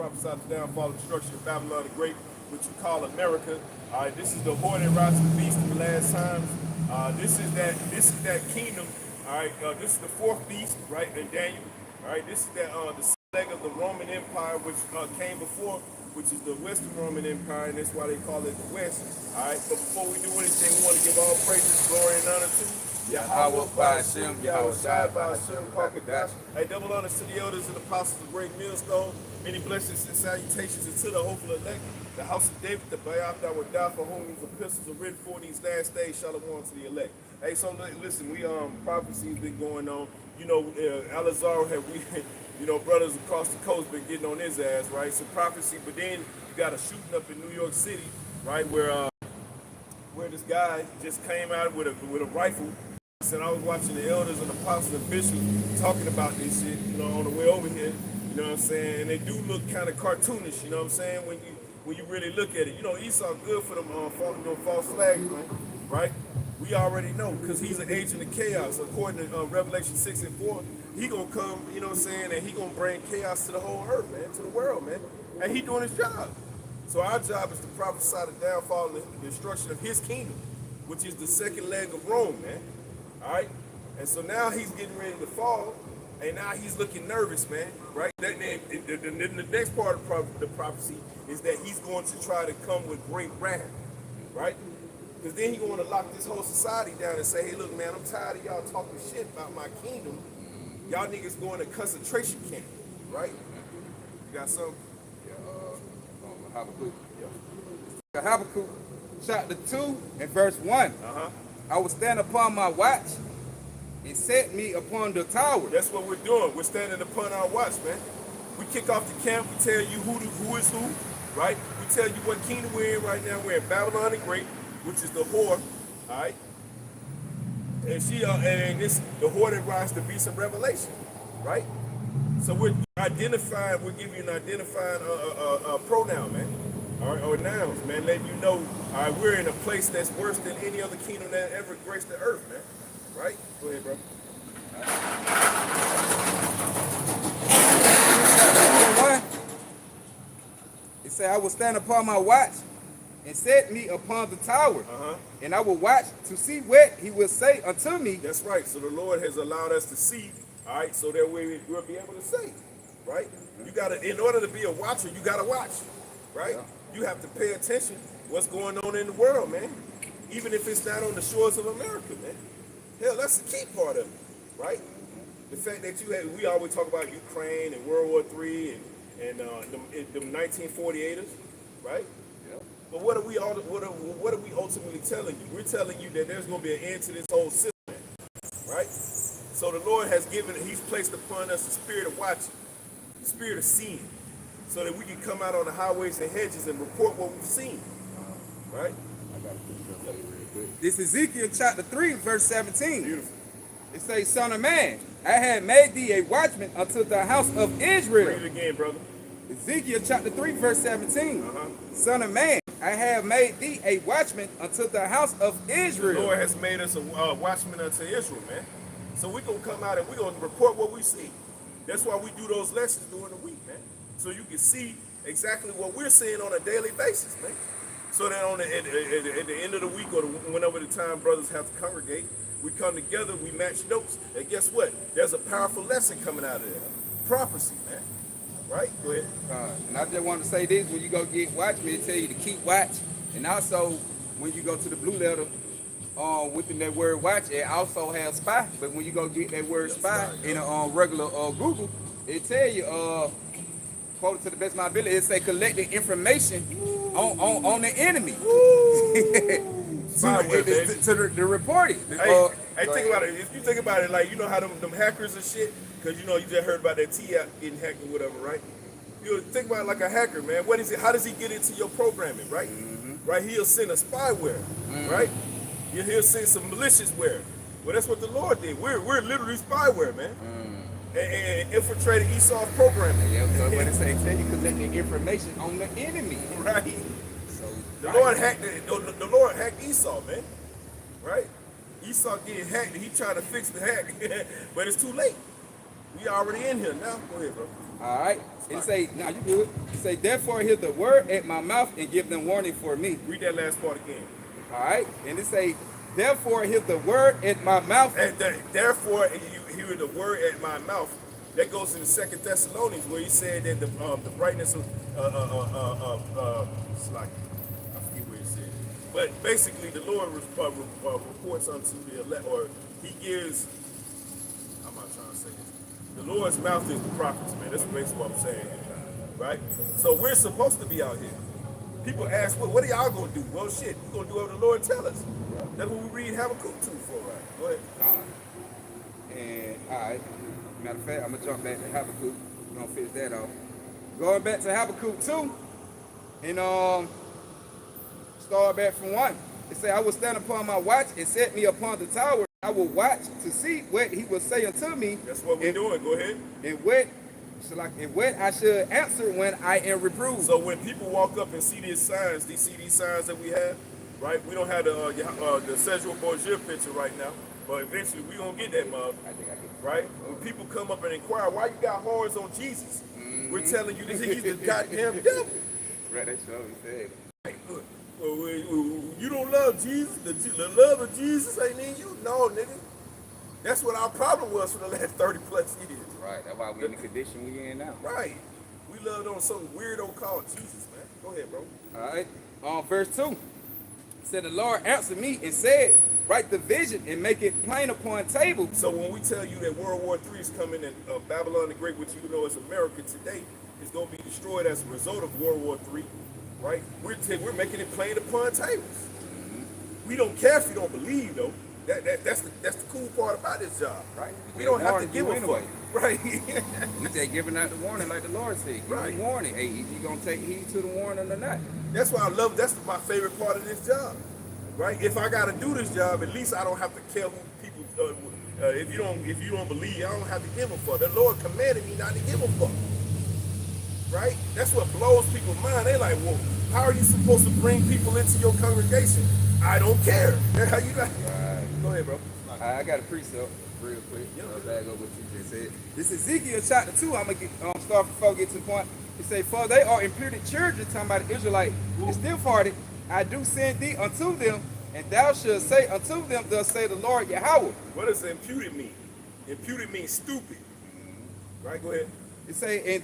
prophesied the downfall and destruction of Babylon the Great, which you call America. All right, this is the horde that rises the beast in the last times. This is that kingdom. All right, this is the fourth beast, right, in Daniel. All right, this is the leg of the Roman Empire, which came before, which is the Western Roman Empire, and that's why they call it the West. All right, but before we do anything, we want to give all praises, glory, and honor to Yahweh by Hashem, Yahweh Shai by Hashem, Kakadash. Hey, double honors to the elders and apostles of Great Millstone. Many blessings and salutations into the hopeful elect, the house of David, the Bayaf that would die for whom these epistles are written for these last days. Shalom to the elect. Hey, so listen, we prophecy's been going on. You know, Alazar have we, you know, brothers across the coast been getting on his ass, right? So prophecy, but then you got a shooting up in New York City, right, where this guy just came out with a rifle. And I was watching the elders and apostles and bishops talking about this shit, you know, on the way over here. You know what I'm saying? And they do look kind of cartoonish, you know what I'm saying? When you really look at it, you know, Esau good for them false flags, man, right? We already know because he's an agent of chaos. According to Revelation 6 and 4, he gonna come, you know what I'm saying, and he gonna bring chaos to the whole earth, man, to the world, man. And he doing his job. So our job is to prophesy the downfall and the destruction of his kingdom, which is the second leg of Rome, man. All right, and so now he's getting ready to fall, and now he's looking nervous, man. Right? Then the next part of the prophecy is that he's going to try to come with great wrath, right? Because then he's going to lock this whole society down and say, "Hey, look, man, I'm tired of y'all talking shit about my kingdom. Y'all niggas going to concentration camp, right?" You got some? Yeah, Habakkuk. Yeah. Habakkuk, chapter 2 and verse 1. I will stand upon my watch and set me upon the tower. That's what we're doing. We're standing upon our watch, man. We kick off the camp. We tell you who is who, right? We tell you what kingdom we're in right now. We're in Babylon the Great, which is the whore, all right? And the whore that rises to be some revelation, right? So we're identifying. We're giving you an identifying pronoun, man. All right, or nouns, man, letting you know, all right, we're in a place that's worse than any other kingdom that ever graced the earth, man. Right? Go ahead, bro. It said, I will stand upon my watch and set me upon the tower, and I will watch to see what he will say unto me. That's right. So the Lord has allowed us to see, all right, so that way we'll be able to say, right? You gotta, in order to be a watcher, you gotta watch, right? Yeah. You have to pay attention what's going on in the world, man. Even if it's not on the shores of America, man. Hell, that's the key part of it, right? The fact that we always talk about Ukraine and World War III and the 1948ers, right? Yeah. But what are we ultimately telling you? We're telling you that there's going to be an end to this whole system, right? So the Lord He's placed upon us the spirit of watching, the spirit of seeing, so that we can come out on the highways and hedges and report what we've seen, right? This is Ezekiel chapter 3, verse 17. Beautiful. It says, Son of man, I have made thee a watchman unto the house of Israel. Read it again, brother. Ezekiel chapter 3, verse 17. Son of man, I have made thee a watchman unto the house of Israel. The Lord has made us a watchman unto Israel, man. So we're going to come out and we're going to report what we see. That's why we do those lessons during the week, man. So you can see exactly what we're seeing on a daily basis, man. So that at the end of the week or whenever the time brothers have to congregate, we come together, we match notes, and guess what? There's a powerful lesson coming out of there. Prophecy, man. Right? Go ahead. And I just want to say this, when you go get watchmen, it tell you to keep watch. And also, when you go to the blue letter, within that word watch, it also has spy. But when you go get that word spy in a regular Google, it tell you, quoted to the best of my ability, it say collecting information on the enemy. to report it. Hey, think about it. If you think about it, like, you know how them hackers and shit, because you know you just heard about that T app getting hacked or whatever, right? You think about it like a hacker, man. What is it? How does he get into your programming, right? Right? He'll send a spyware, right? He'll send some maliciousware. Well, that's what the Lord did. We're literally spyware, man. And infiltrated Esau's programming. Yeah, so what it say, tell you collecting information on the enemy. Right. So the Lord hacked Esau, man. Right? Esau getting hacked and he trying to fix the hack. But it's too late. We already in here now. Go ahead, bro. All right. It say, now you good. It say, therefore hear the word at my mouth and give them warning for me. Read that last part again. All right. And it say, therefore hear the word at my mouth. And therefore you hear the word at my mouth. That goes in the 2 Thessalonians where he said that the brightness of it's like, I forget where he said. But basically the Lord reports unto the elect, or he gives, I'm not trying to say this. The Lord's mouth is the prophets, man. That's basically what I'm saying. Right? So we're supposed to be out here. People ask, well, what are y'all gonna do? Well, shit, we're gonna do what the Lord tell us. That's what we read Habakkuk 2 for, right? Go ahead. And all right. Matter of fact, I'm gonna jump back to Habakkuk. We're gonna finish that off. Going back to Habakkuk 2, and start back from 1. It say, I will stand upon my watch and set me upon the tower. I will watch to see what he will say unto me. That's what we're doing. Go ahead. And what I should answer when I am reproved. So when people walk up and see these signs, they see these signs that we have, right? We don't have the Cedric Borgia picture right now, but eventually we gonna get that mug, right? When people come up and inquire, why you got horns on Jesus? We're telling you this, he's the goddamn devil. Right, that's what we said. Hey, look, you don't love Jesus. The love of Jesus ain't in you. No, nigga. That's what our problem was for the last 30 plus years. Right, that's why we're in the condition we in now. Right. We loved on some weirdo called Jesus, man. Go ahead, bro. All right. Verse 2. It said, the Lord answered me and said, write the vision and make it plain upon tables. So when we tell you that World War III is coming and Babylon the Great, which you know is America today, is going to be destroyed as a result of World War III, right? We're making it plain upon tables. We don't care if you don't believe, though. That's the cool part about this job, right? We don't have to give a fuck, right? You just giving out the warning like the Lord said. Give Right. the warning. Hey, you gonna take heed to the warning or not? That's why I love. That's my favorite part of this job, right? If I got to do this job, at least I don't have to care who people. If you don't believe, I don't have to give a fuck. The Lord commanded me not to give a fuck, right? That's what blows people's mind. They like, well, how are you supposed to bring people into your congregation? I don't care. That's how you got. Right. Go ahead, bro. I got a precept real quick. Back up what you just said. This is Ezekiel chapter 2. I'm gonna start before I get to the point. It say, for they are imputed children, talking about the Israelite, and stiff-hearted. I do send thee unto them, and thou shalt say unto them, thus say the Lord Yahweh. What does imputed mean? Imputed means stupid. Right? Go ahead. It say,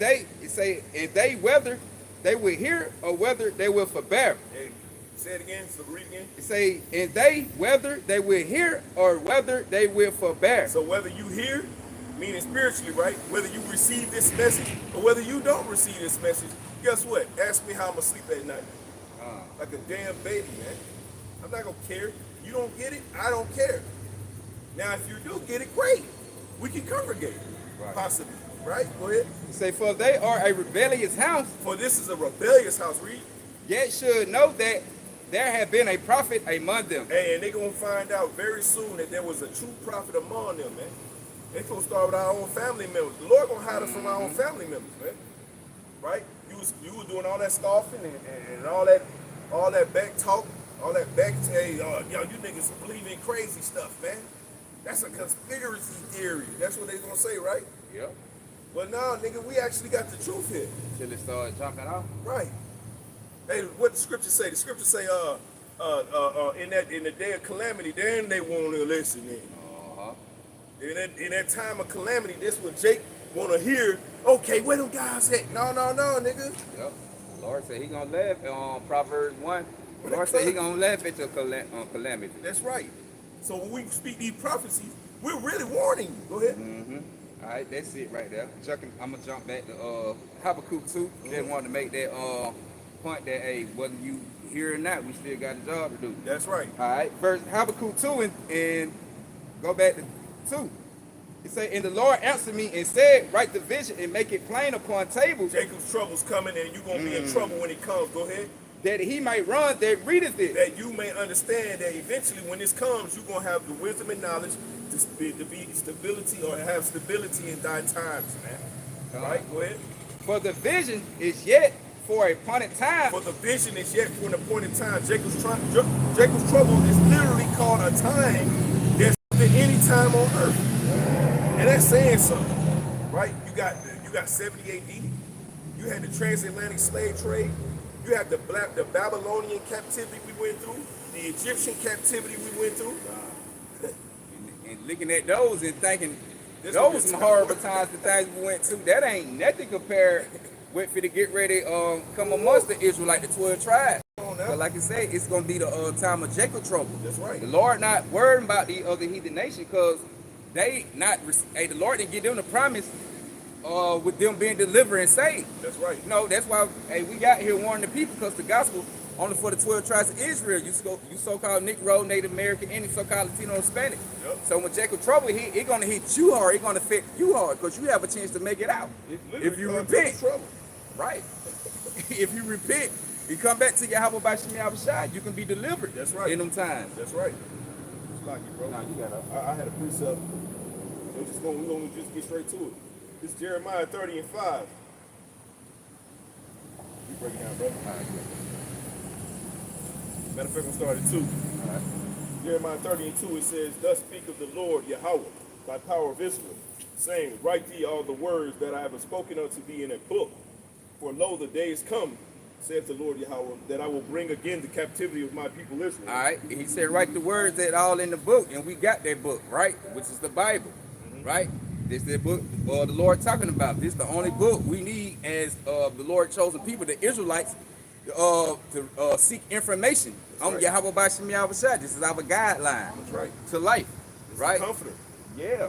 and they whether they will hear or whether they will forbear. Hey, say it again. So read again. It say, and they whether they will hear or whether they will forbear. So whether you hear, meaning spiritually, right? Whether you receive this message or whether you don't receive this message, guess what? Ask me how I'm gonna sleep at night. Like a damn baby, man. I'm not gonna care. You don't get it, I don't care. Now, if you do get it, great. We can congregate, possibly, right? Go ahead. It say, for they are a rebellious house, For this is a rebellious house, read. yet should know that there have been a prophet among them. And they're gonna find out very soon that there was a true prophet among them, man. They're gonna start with our own family members. The Lord gonna hide us from our own family members, man. Right? You was doing all that scoffing and all that back talk, all that back, hey, yo, you niggas believe in crazy stuff, man. That's a conspiracy theory. That's what they gonna say, right? Yep. But no, nigga, we actually got the truth here. Till it start jumping off. Right. Hey, what the scripture say? The scripture say, in the day of calamity, then they won't listen in. In that time of calamity, this what Jake wanna hear. Okay, where them guys at? No, nigga. Yep. The Lord said he gonna laugh on Proverbs 1. The Lord said he gonna laugh at your calamity. That's right. So when we speak these prophecies, we're really warning you. Go ahead. All right, that's it right there. I'm gonna jump back to Habakkuk 2. Just wanted to make that point that hey, whether you hear or not, we still got a job to do. That's right. All right, verse Habakkuk 2 and go back to 2. It say, and the Lord answered me and said, write the vision and make it plain upon tables. Jacob's trouble's coming and you're going to be in trouble when it comes. Go ahead. That he might run that readeth it. That you may understand that eventually when this comes, you're going to have the wisdom and knowledge to be stability or have stability in thy times, man. Right? Go ahead. For the vision is yet for a appointed time. For the vision is yet for an appointed time. Jacob's trouble is literally called a time that's any time on earth. And that's saying something, right? You got got 70 AD. You had the transatlantic slave trade. You had the Babylonian captivity we went through, the Egyptian captivity we went through. And looking at those and thinking, This those gonna be some tough. horrible times, the things we went through. That ain't nothing compared with for to get ready come amongst the Israel, the 12 tribes. Come on now. But like I said, it's gonna be the time of Jacob trouble. That's right. The Lord not worrying about the other heathen nation because they not. Hey, the Lord didn't give them the promise with them being delivered and saved. That's right. You know, that's why we got here warning the people because the gospel only for the 12 tribes of Israel. You so-called Negro, Native American, any so-called Latino and Hispanic. Yep. So when Jacob trouble hit, it's gonna hit you hard. It's gonna affect you hard because you have a chance to make it out if you repent. Trouble. Right. If you repent, you come back to Yahweh by Shemi Abishai, you can be delivered. That's right. In them times. That's right. It's like it, bro. Nah, you got I had a precept. We're gonna just get straight to it. It's Jeremiah 30 and 5. You break it down, bro. Matter of fact, we'll start at 2. All right. Jeremiah 30 and 2, it says, Thus speaketh the Lord Yahweh, by power of Israel, saying, Write thee all the words that I have spoken unto thee in a book. For lo, the days come, saith the Lord Yahweh, that I will bring again the captivity of my people Israel. All right. He said, write the words that all in the book, and we got that book, right? Which is the Bible, right? This is the book the Lord talking about. This is the only book we need as the Lord chosen people, the Israelites, to seek information on right. Yahweh by Shemi Abishai. This is our guideline That's right. to life, It's right? a comforter. Yeah.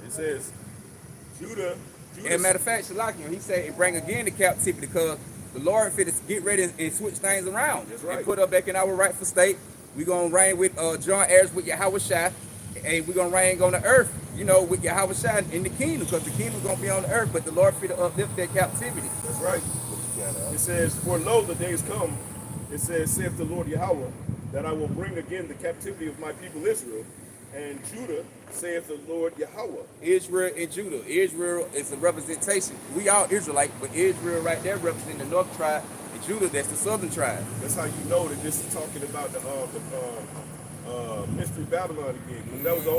It says, Judah. And matter of fact, Shalakim, he said, bring again the captivity because the Lord fit to get ready and switch things around. That's right. And put us back in our rightful state. We're going to reign with John heirs with Yahweh Shai. And we're going to reign on the earth, with Yahweh Shai in the kingdom because the kingdom's going to be on the earth, but the Lord fit to uplift that captivity. That's right. It says, For lo, the days come, it says, saith the Lord Yahweh, that I will bring again the captivity of my people Israel, and Judah, saith the Lord Yahweh. Israel and Judah. Israel is a representation. We all Israelite, but Israel right there representing the north tribe, and Judah, that's the southern tribe. That's how you know that this is talking about the mystery Babylon again. Because that was the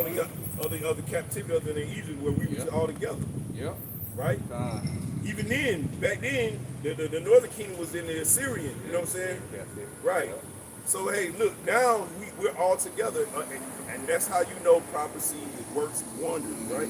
only other captivity other than Egypt where we were all together. Yep. Right? Even then, back then, the northern kingdom was in the Assyrian. You know what I'm saying? Right. So, hey, look, now we're all together. And that's how you know prophecy works wonders, right?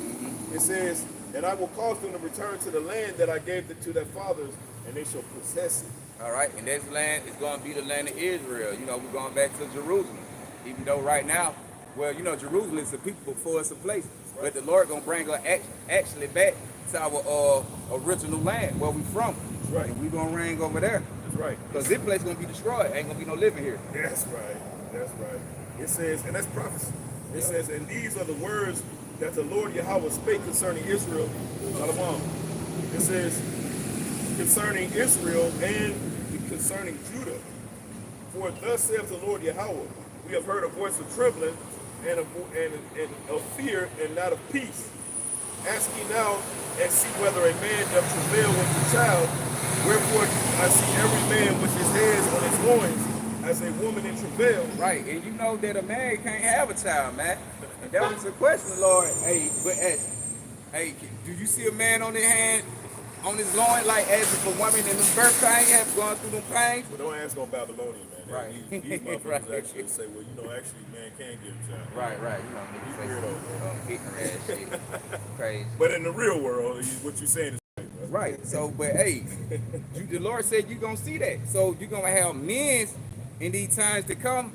It says, and I will cause them to return to the land that I gave to their fathers, and they shall possess it. All right, and this land is going to be the land of Israel. We're going back to Jerusalem. Even though right now, Jerusalem is a people before it's a place. Right. But the Lord going to bring us actually back to our original land, where we from. That's right. And we're going to reign over there. That's right. Because this place is going to be destroyed. Ain't going to be no living here. That's right. That's right. It says, and that's prophecy. It says, and these are the words that the Lord Yahweh spake concerning Israel. Shalom. It says, concerning Israel and concerning Judah. For thus saith the Lord Yahweh, we have heard a voice of trembling and of fear and not of peace. Ask ye now and see whether a man doth travail with the child. Wherefore I see every man with his hands on his loins as a woman in travail. Right, and you know that a man can't have a child, man. And that was the question, Lord. Hey, do you see a man on his hand, on his loin, like as if a woman in the birth pain have gone through them pains? Well, don't ask no Babylonian, man. Right. These motherfuckers Right. actually say, well, actually, man can't get a child. Right. He's weirdo, Ignorant ass shit. Crazy. But in the real world, what you're saying is right. So, but hey, the Lord said you're gonna see that. So you're gonna have men in these times to come.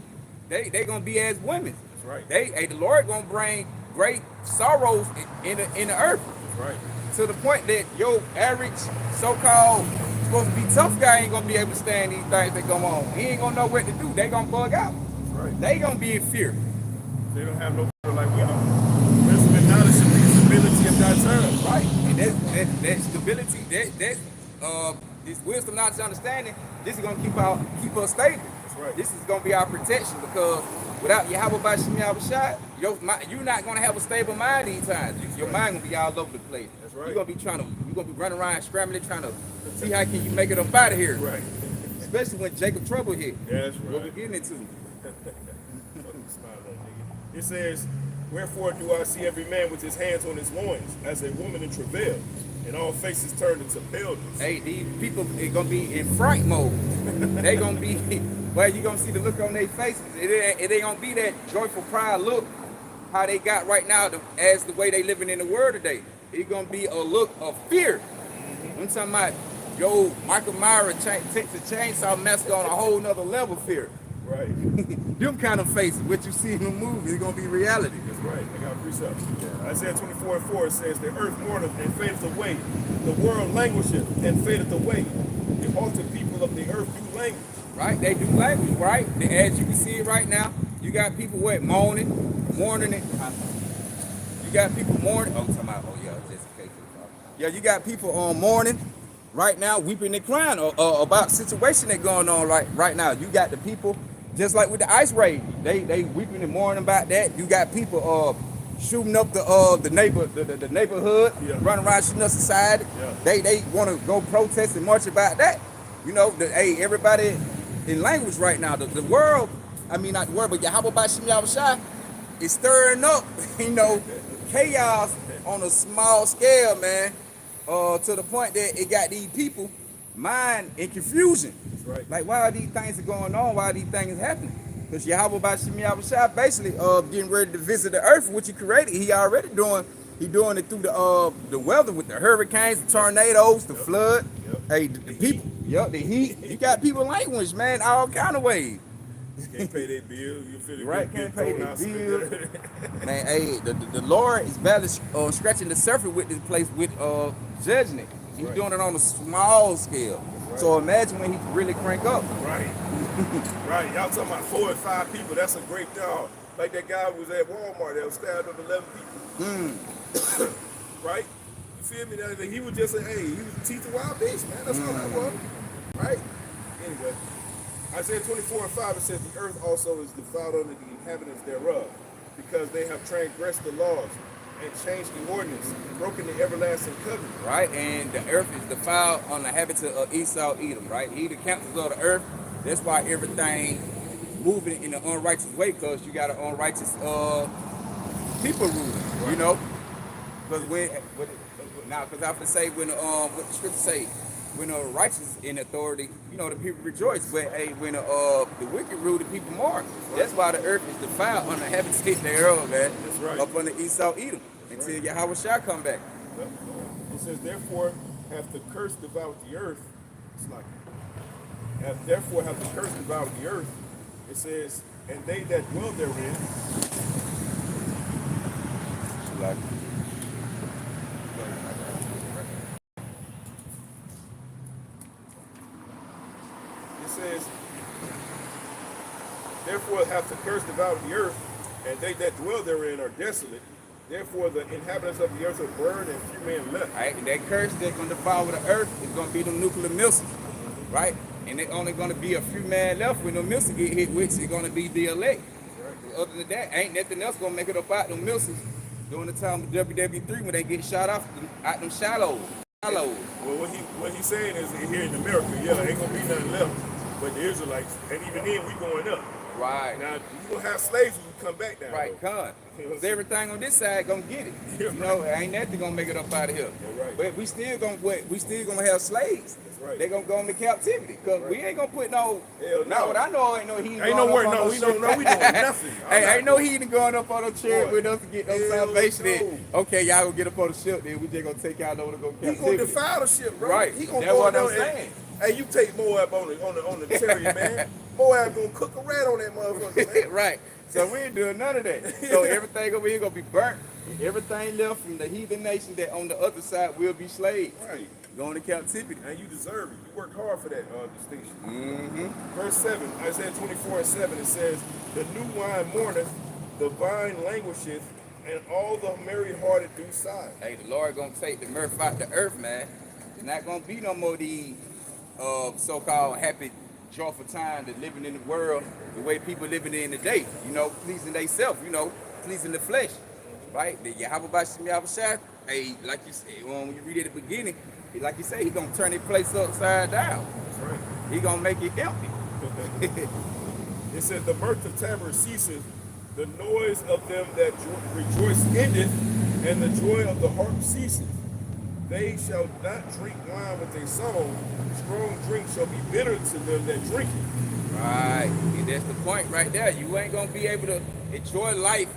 They gonna be as women. That's right. The Lord gonna bring great sorrows in the earth. That's right. To the point that your average so-called supposed to be tough guy ain't gonna be able to stand these things that go on. He ain't gonna know what to do. They gonna bug out. That's right. They gonna be in fear. They don't have no fear like we do. Wisdom and knowledge should be the stability of that term. Right. And that stability, this wisdom, knowledge, understanding, this is gonna keep us stable. That's right. This is gonna be our protection because without Yahweh by Shemi Abishai, you're not gonna have a stable mind these times. Your mind gonna be all over the place. That's right. You're gonna be running around scrambling, trying to see how can you make it up out of here. Right. Especially when Jacob trouble hit. That's right. What we're getting into. It says, wherefore do I see every man with his hands on his loins, as a woman in travail? And all faces turned into buildings. Hey, these people are gonna be in fright mode. They gonna be, well, you gonna see the look on their faces. It ain't gonna be that joyful pride look how they got right now as the way they living in the world today. It's gonna be a look of fear. I'm talking about, yo, Michael Myers takes a chainsaw massacre on a whole nother level fear. Right. Them kind of faces, what you see in the movie, it's gonna be reality. That's right. I got precepts. Isaiah 24:4 says, the earth mourneth and fadeth away. The world languisheth and fadeth away. The altered people of the earth do language. Right? They do language, right? As you can see it right now, you got people mourning it. You got people mourning. Oh, talking about, oh yeah, just in case. Yeah, you got people mourning right now, weeping and crying about situation that's going on right now. You got the people, just like with the ice raid, they weeping and mourning about that. You got people shooting up the neighborhood, running around shooting up society. Yeah. They want to go protest and march about that. You know, hey, everybody in language right now. The world, I mean not the world, but Yahweh Bashim Yahushua is stirring up, you know, chaos on a small scale, man. To the point that it got these people mind in confusion. That's right. Like, why are these things going on? Why are these things happening? Because Yahweh Bashim Yahushua basically getting ready to visit the earth, which he created. He already doing it through the weather with the hurricanes, the tornadoes, the flood. Yep. Hey, the people, the heat. You got people language, man, all kind of ways. Can't pay their bills. You feel right? Can't pay their bills. Man, hey, the Lord is barely scratching the surface with this place with judging it. He's doing it on a small scale. Right. So imagine when he really crank up. Right. Right. Y'all talking about 4 or 5 people. That's a great job. Like that guy who was at Walmart that was stabbed up 11 people. Right? You feel me? That he was just he was teaching wild beasts, man. That's all that was. Right? Anyway. Isaiah 24:5, it says, the earth also is defiled under the inhabitants thereof, because they have transgressed the laws and changed the ordinance and broken the everlasting covenant. Right, and the earth is defiled on the inhabitants of Esau, Edom, right? He the councils of the earth. That's why everything moving in an unrighteous way, because you got an unrighteous people ruling, you know? Because because I have to say when what the scripture say, when the righteous in authority, you know, the people rejoice. But hey, when the wicked rule, the people mourn. That's why the earth is defiled on the heavens thereof, man. That's right. Up on the Esau Edom until Yahweh shall come back. It says, therefore hath the curse devoured the earth. It's like, therefore hath the curse devoured the earth. It says, and they that dwell therein. Like, says, therefore hath the curse devoured the earth, and they that dwell therein are desolate. Therefore the inhabitants of the earth are burned, and few men left. Right, and that curse that's going to devour the earth is going to be the nuclear missiles, right? And it's only going to be a few men left when the missiles get hit, which is going to be the elect. Right. Other than that, ain't nothing else going to make it up out them missiles during the time of WW3 when they get shot off out them shallows. Well, what he's saying is here in America, ain't going to be nothing left. But the Israelites, and even then, we going up. Right. Now, you going to have slaves when you come back down. Right, come. Because everything on this side going to get it. You know, ain't nothing going to make it up out of here. Right. But we still going to have slaves. That's right. They going to go into captivity. Because we ain't going to put no... Hell no. Now, what I know ain't no heathen ain't no word, no, we don't know. We doing nothing. Hey, ain't no heathen going up on the chariot with us to get no salvation in. Okay, y'all going to get up on the ship then. We just going to take y'all over to go captivity. He going to defile the ship, bro. Right. He gonna that's go what I'm there saying. Hey, you take Moab on the chariot, man. Moab gonna cook a rat on that motherfucker, man. Right. So we ain't doing none of that. So everything over here gonna be burnt. Everything left from the heathen nation that on the other side will be slaves. Right. Going to captivity. And you deserve it. You worked hard for that distinction. Mm-hmm. Verse 7, Isaiah 24:7, it says, the new wine mourneth, the vine languisheth, and all the merry-hearted do sigh. Hey, the Lord gonna take the mirth out the earth, man. There's not gonna be no more these so-called happy, joyful time that living in the world the way people living in today. You know, pleasing themselves. You know, pleasing the flesh, right? The Yahweh Bashim Yahushua. Hey, like you said, when you read it at the beginning, like you say, he gonna turn his place upside down. That's right. He gonna make it empty. It says, the mirth of tabrets ceaseth, the noise of them that rejoice endeth, and the joy of the harp ceaseth. they shall not drink wine with a song. Strong drink shall be bitter to them that drink it. Right. And that's the point right there. You ain't gonna be able to enjoy life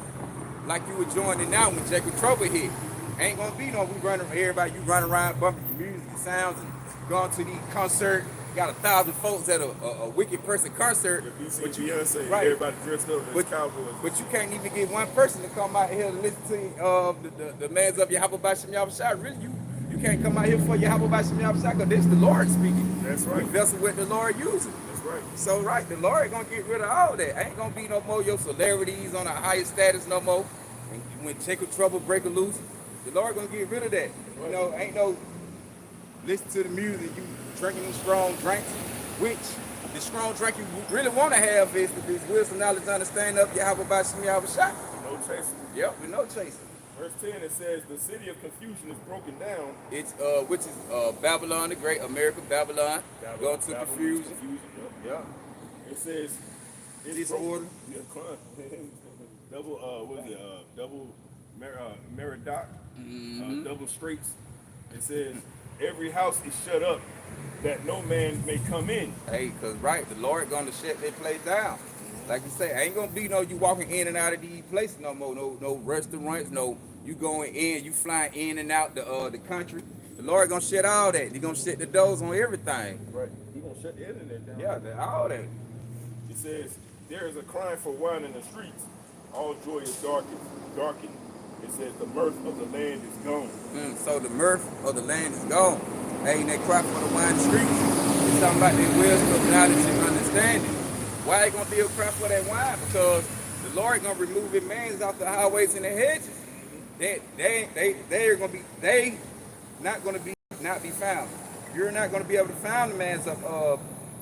like you enjoying it now when Jacob Trouble hit. Ain't gonna be no we running everybody, you running around bumping your music, your sounds, and going to these concerts. Got 1,000 folks at a wicked person concert. If you see Beyonce, right. everybody dressed up as cowboys. But you can't even get one person to come out here and listen to the man's of Yahweh Bashim Yahushua. Really, you can't come out here for Yahweh Bashim Yahushua because this the Lord speaking. That's right. The vessel with the Lord using. That's right. So right, the Lord gonna get rid of all that. Ain't gonna be no more your celebrities on a higher status no more. And when Jacob Trouble break loose, the Lord gonna get rid of that. You know, ain't no listen to the music, you drinking these strong drinks, which the strong drink you really want to have is wisdom, knowledge, understanding of Yahweh Bashim Yahushua. No chasing. Yep, with no chasing. Verse 10, it says, the city of confusion is broken down. It's which is Babylon the Great, America, Babylon, going to Babylon confusion. Yep. It says, it's Disorder. Yeah, double, what is it? Double Merodach, double straits. It says, every house is shut up, that no man may come in. Hey, cause right, the Lord gonna shut that place down. Like you say, ain't gonna be no you walking in and out of these places no more. No restaurants. No, you going in, you flying in and out the country. The Lord gonna shut all that. He gonna shut the doors on everything. Right. He gonna shut the internet down. Yeah, all that. It says, there is a crying for wine in the streets. All joy is darkened. It says, the mirth of the land is gone. So the mirth of the land is gone. Ain't that cry for the wine in the streets? It's talking about their wisdom, knowledge, and understanding. Why ain't gonna be a cry for that wine? Because the Lord gonna remove his mans off the highways and the hedges. They're gonna be not be found. You're not gonna be able to find the mans of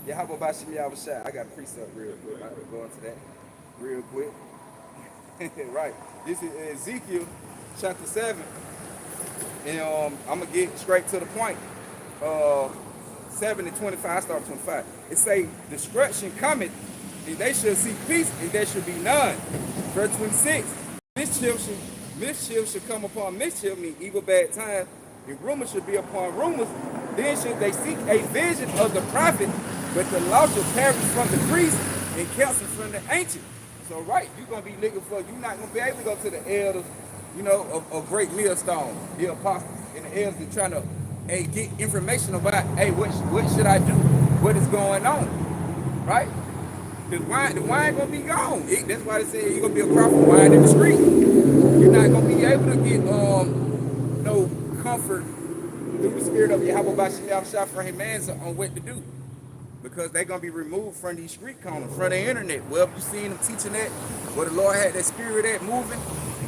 Yahweh Bashim Yahushua. I got a precept real quick. I'm gonna go into that real quick. Right. This is Ezekiel chapter 7. And I'm gonna get straight to the point. 7 and 25, I start 25. It say, destruction cometh, and they shall see peace, and there shall be none. Verse 26, mischief shall come upon mischief, mean evil bad times, and rumors shall be upon rumors. Then should they seek a vision of the prophet, but the law shall perish from the priest, and counsel from the ancient. So right, you're gonna be looking for, you're not gonna be able to go to the elders, you know, of great millstone, the apostles, and the elders are trying to get information about, hey, what should I do? What is going on? Right? The wine gonna be gone. That's why they say you're gonna be a crop of wine in the street. You're not gonna be able to get no comfort through the spirit of Yahweh Bashim Yahushua for his man on what to do. Because they're gonna be removed from these street corners, from the internet. Well, you seen them teaching that, where the Lord had that spirit at moving,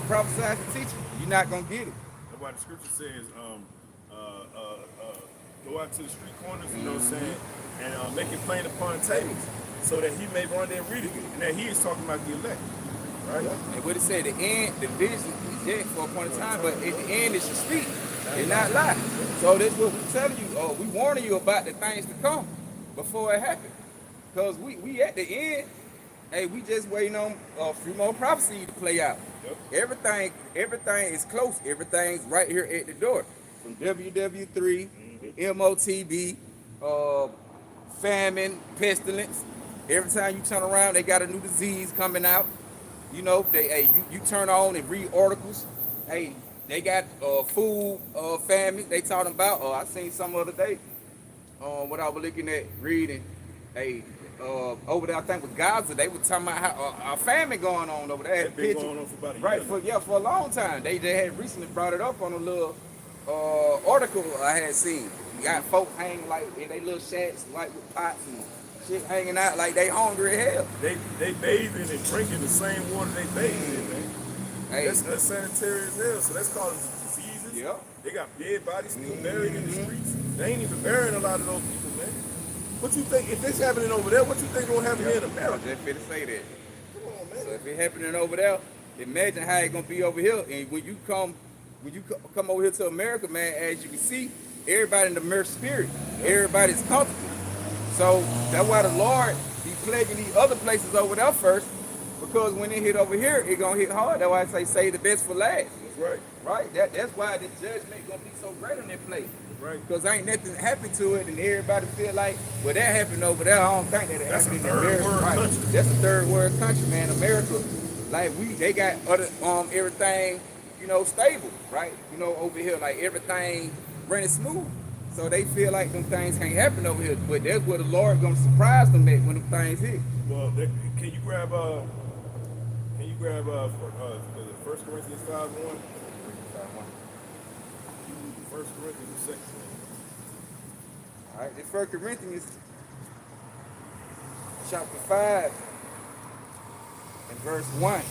prophesying and teaching, you're not gonna get it. That's why the scripture says, go out to the street corners, you know what I'm saying, and make it plain upon tables, so that he may run there and read it, and that he is talking about the elect, right? And what it said, the end, the vision is yet for a point of time, but at the end it should speak, and not lie. So that's what we're telling you, we warning you about the things to come before it happens. Because we at the end, hey, we just waiting on a few more prophecies to play out. Yep. Everything is close. Everything's right here at the door. From WW3, MOTB, famine, pestilence. Every time you turn around, they got a new disease coming out. You know, you turn on and read articles. Hey, they got food famine. They talking about. I seen some other day. What I was looking at reading. Hey, over there, I think with Gaza, they were talking about how a famine going on over there. It's been going on for about a year. For a long time. They had recently brought it up on a little article I had seen. You got folk hanging like in they little shacks, like with pots and shit hanging out like they hungry as hell. They bathing and drinking the same water they bathing in, man. Hey. That's sanitary as hell, so that's causing diseases. Yep. They got dead bodies still buried in the streets. They ain't even burying a lot of those people, man. What you think, if this happening over there, what you think gonna happen here in America? I just finna say that. Come on, man. So if it happening over there, imagine how it gonna be over here. And when you come over here to America, man, as you can see, everybody in the American spirit, everybody's comfortable. So that's why the Lord be plaguing these other places over there first, because when it hit over here, it gonna hit hard. That's why I say the best for last. That's right. Right? That's why the judgment gonna be so great on that place. Right. Because ain't nothing happened to it, and everybody feel like, well, that happened over there. I don't think that it That's happened a in third America. world Right? country. That's a third world country, man. America, like they got other everything, stable, right? Over here, like everything running smooth. So they feel like them things can't happen over here, but that's where the Lord gonna surprise them at when them things hit. Well, can you grab First Corinthians 5:1? First Corinthians 6. All right, this 1 Corinthians chapter 5 and verse 1.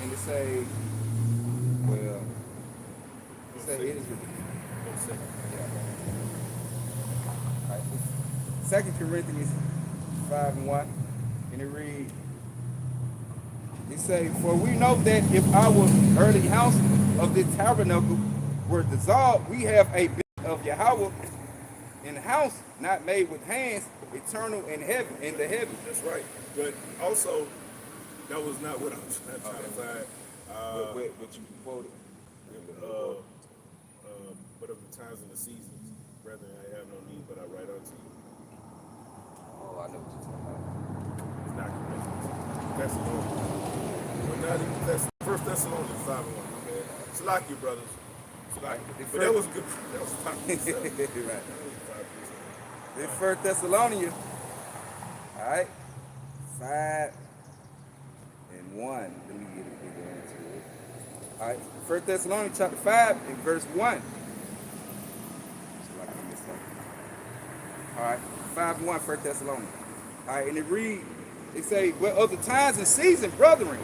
And it say, well, it say it is written. All right, 2 Corinthians 5 and 1. And it reads, it say, for we know that if our early house of this tabernacle were dissolved, we have a bit of Yahweh in the house not made with hands, eternal in heaven, in the heaven. That's right. But also, that was not what I was trying to find. What you quoted. But of the times and the seasons, brethren, I have no need, but I write unto you. Oh, I know what you're talking about. It's not Corinthians. Thessalonians. But not even First Thessalonians 5:1. My bad. Salakia, brothers. Salakia. But that was good. That was 5%. Right. This 1 Thessalonians, all right, 5 and 1. Let me get into it. All right, 1 Thessalonians chapter 5 and verse 1. All right, 5 and 1, 1 Thessalonians. All right, and it reads, it say, well, of the times and seasons, brethren,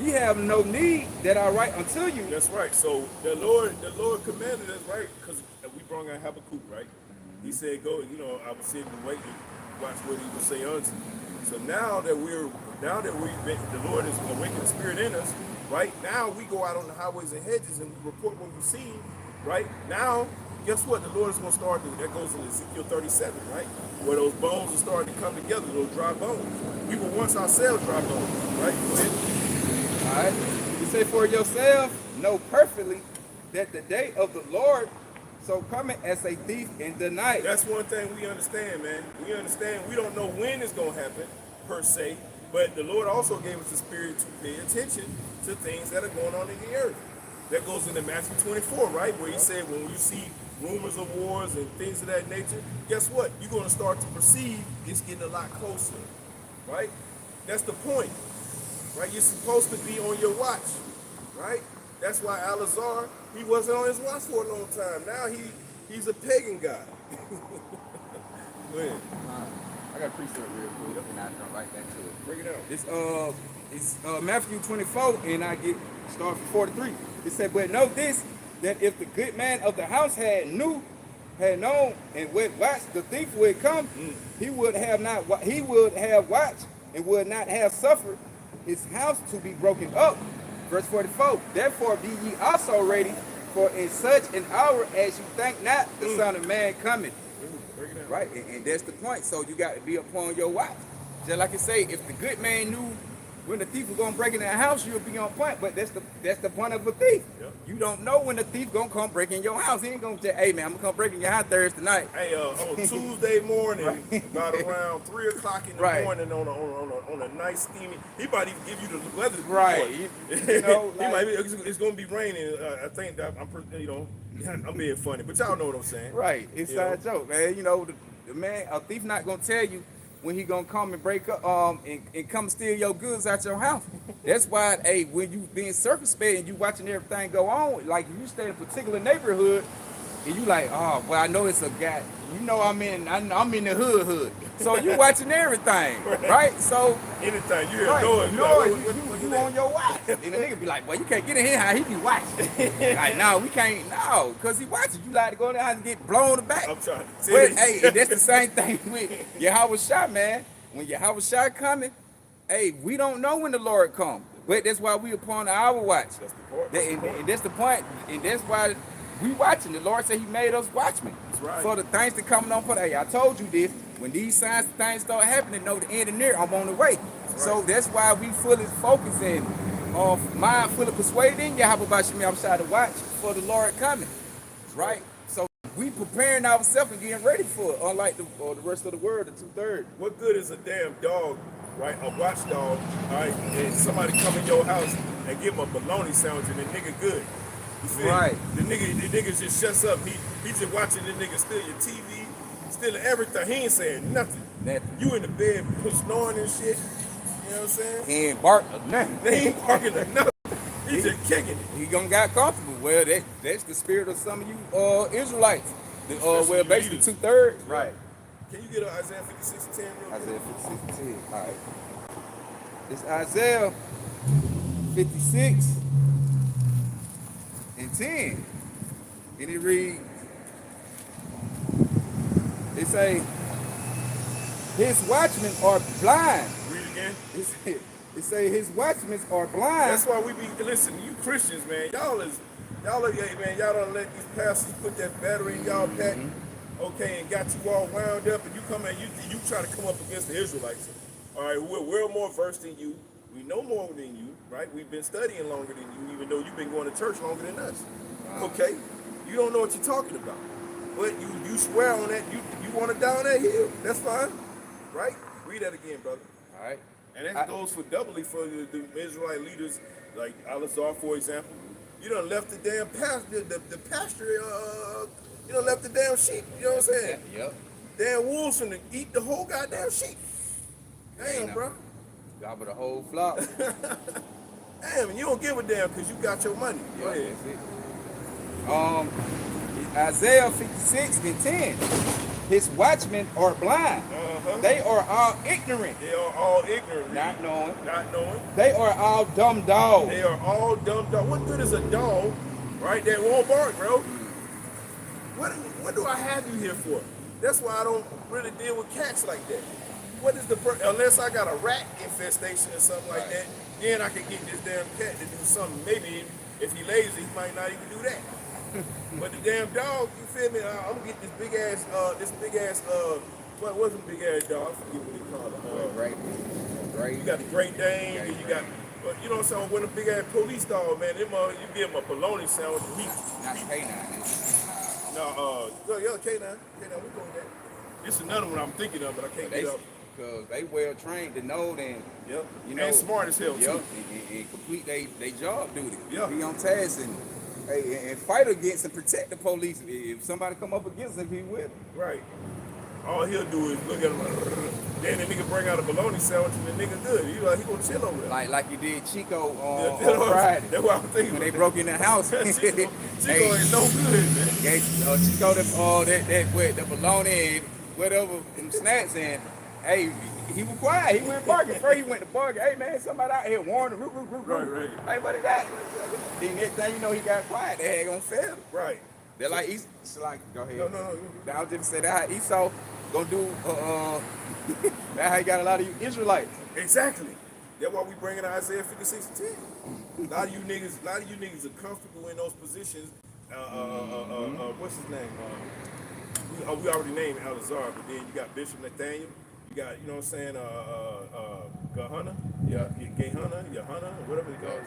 ye have no need that I write unto you. That's right. So the Lord commanded us, right? Because we brought out Habakkuk, right? He said, go, I was sitting and waiting, watch what he would say unto you. So now that the Lord is awakening the spirit in us, right? Now we go out on the highways and hedges and we report what we see, right? Now, guess what? The Lord is going to start doing. That goes in Ezekiel 37, right? Where those bones are starting to come together, those dry bones. We were once ourselves dry bones, right? Go ahead. All right. You say, for yourself, know perfectly that the day of the Lord so coming as a thief in the night. That's one thing we understand, man. We understand we don't know when it's going to happen, per se, but the Lord also gave us the spirit to pay attention to things that are going on in the earth. That goes into Matthew 24, right? Where he said when you see rumors of wars and things of that nature, guess what? You're going to start to perceive it's getting a lot closer, right? That's the point, right? You're supposed to be on your watch, right? That's why Alazar, he wasn't on his watch for a long time. Now he's a pagan god. Go ahead. I got a precept real quick, and I'm gonna write that to it. Bring it out. It's Matthew 24, and I get started from 43. It said, but know this, that if the good man of the house had known and would watch, the thief would come, he would have watched and would not have suffered his house to be broken up. Verse 44, therefore be ye also ready, for in such an hour as you think not, the Son of Man cometh. Right, and that's the point. So you got to be upon your watch. Just like I say, if the good man knew when the thief was gonna break in that house, you'll be on point. But that's the point of a thief. Yep. You don't know when the thief gonna come break in your house. He ain't gonna say, hey man, I'm gonna come break in your house Thursday night. Hey, on Tuesday morning, about around 3 o'clock in the morning, on a nice steamy. He might even give you the weather. Right. You know, he might be, it's gonna be raining. I think that I'm being funny, but y'all know what I'm saying. Right. It's a joke, man. You know, the man, a thief not gonna tell you when he gonna come and break up and come steal your goods out your house. That's why, hey, when you being circumspect and you watching everything go on, like you stay in a particular neighborhood and you like, oh, well, I know it's a guy. You know, I'm in the hood. So you watching everything, right? So anything you hear noise, you on your watch. And the nigga be like, well, you can't get in here how he be watching. Like, no, we can't, no, because he watching. You like to go down and get blown back. I'm trying to But hey, and that's the same thing with Yahweh Shah, man. When Yahweh Shah coming, hey, we don't know when the Lord come. But that's why we upon our watch. That's the point. And that's the point. And that's why we watching. The Lord said he made us watchmen. That's right. For the things that coming on. Hey, I told you this. When these signs and things start happening, know the end and near, I'm on the way. That's right. So that's why we fully focusing mindfully persuaded in Yahweh Bashim Yahushua to watch for the Lord coming. Right? So we preparing ourselves and getting ready for it, unlike the rest of the world, the 2/3. What good is a damn dog, right? A watchdog, all right? And somebody come in your house and give him a bologna sandwich and the nigga good. You feel Right. me? The nigga just shuts up. He just watching the nigga steal your TV, stealing everything. He ain't saying nothing. You in the bed snoring and shit. You know what I'm saying? He ain't bark or nothing. They ain't barking or nothing. He just kicking it. He gonna got comfortable. Well, that's the spirit of some of you Israelites. Especially Basically leaders. 2/3. Right. Can you get Isaiah 56:10 real quick? Isaiah 56 and 10. All right. It's Isaiah 56 and 10. And it reads, it say, his watchmen are blind. Read it again. It say his watchmen are blind. That's why we be, listen, you Christians, man, y'all don't let these pastors put that battery in y'all pack, okay, and got you all wound up, and you come and you try to come up against the Israelites. All right, we're more versed than you. We know more than you, right? We've been studying longer than you, even though you've been going to church longer than us. Okay? You don't know what you're talking about. But you swear on that, you want to down that hill. That's fine. Right? Read that again, brother. All right. And that goes for doubly for the Israelite leaders like Al-Azhar, for example. You done left the damn pasture, the pasture, you done left the damn sheep. You know what I'm saying? Yep. Damn wolves finna eat the whole goddamn sheep. Damn, bro. Gobble the whole flock. Damn, and you don't give a damn because you got your money. Go ahead. That's it. Isaiah 56 and 10. His watchmen are blind. They are all ignorant. They are all ignorant. Not knowing. Not knowing. They are all dumb dogs. They are all dumb dogs. What good is a dog, right, that won't bark, bro? What do I have you here for? That's why I don't really deal with cats like that. What is unless I got a rat infestation or something like that, then I can get this damn cat to do something. Maybe if he lazy, he might not even do that. But the damn dog, you feel me? I'm gonna get this big ass, what's a big ass dog? I forget what they call it. Right. You got the Great Dane, and you got, you know what I'm saying? When a big ass police dog, man, you give him a bologna sandwich a week. Not canine. No, K9, we doing that. It's another one I'm thinking of, but I can't get up. Because they well trained to know then. Yep. You know, and smart as hell too. Yep. And complete they job duty. Yeah. Be on task and fight against and protect the police. If somebody come up against him, he will. Right. All he'll do is look at him. Then the nigga bring out a bologna sandwich and the nigga good. He gonna chill over there. Like you did Chico on Friday. That's what I'm thinking. When they broke in the house. Chico ain't no good, man. Gave Chico the bologna and whatever them snacks and hey, he was quiet. He went barking. First he went to barking. Hey man, somebody out here warned him. Right. Hey, what is that? The next thing you know, he got quiet. They ain't gonna fail him. Right. They're like Esau. Like, go ahead. No. I was just say that how Esau gonna do. That's how he got a lot of you Israelites. Exactly. That's why we bringing Isaiah 56 and 10. A lot of you niggas are comfortable in those positions. What's his name? We already named Al-Azhar, but then you got Bishop Nathaniel. You got, you know what I'm saying, Gahana? Yeah. Yahana, whatever they call it.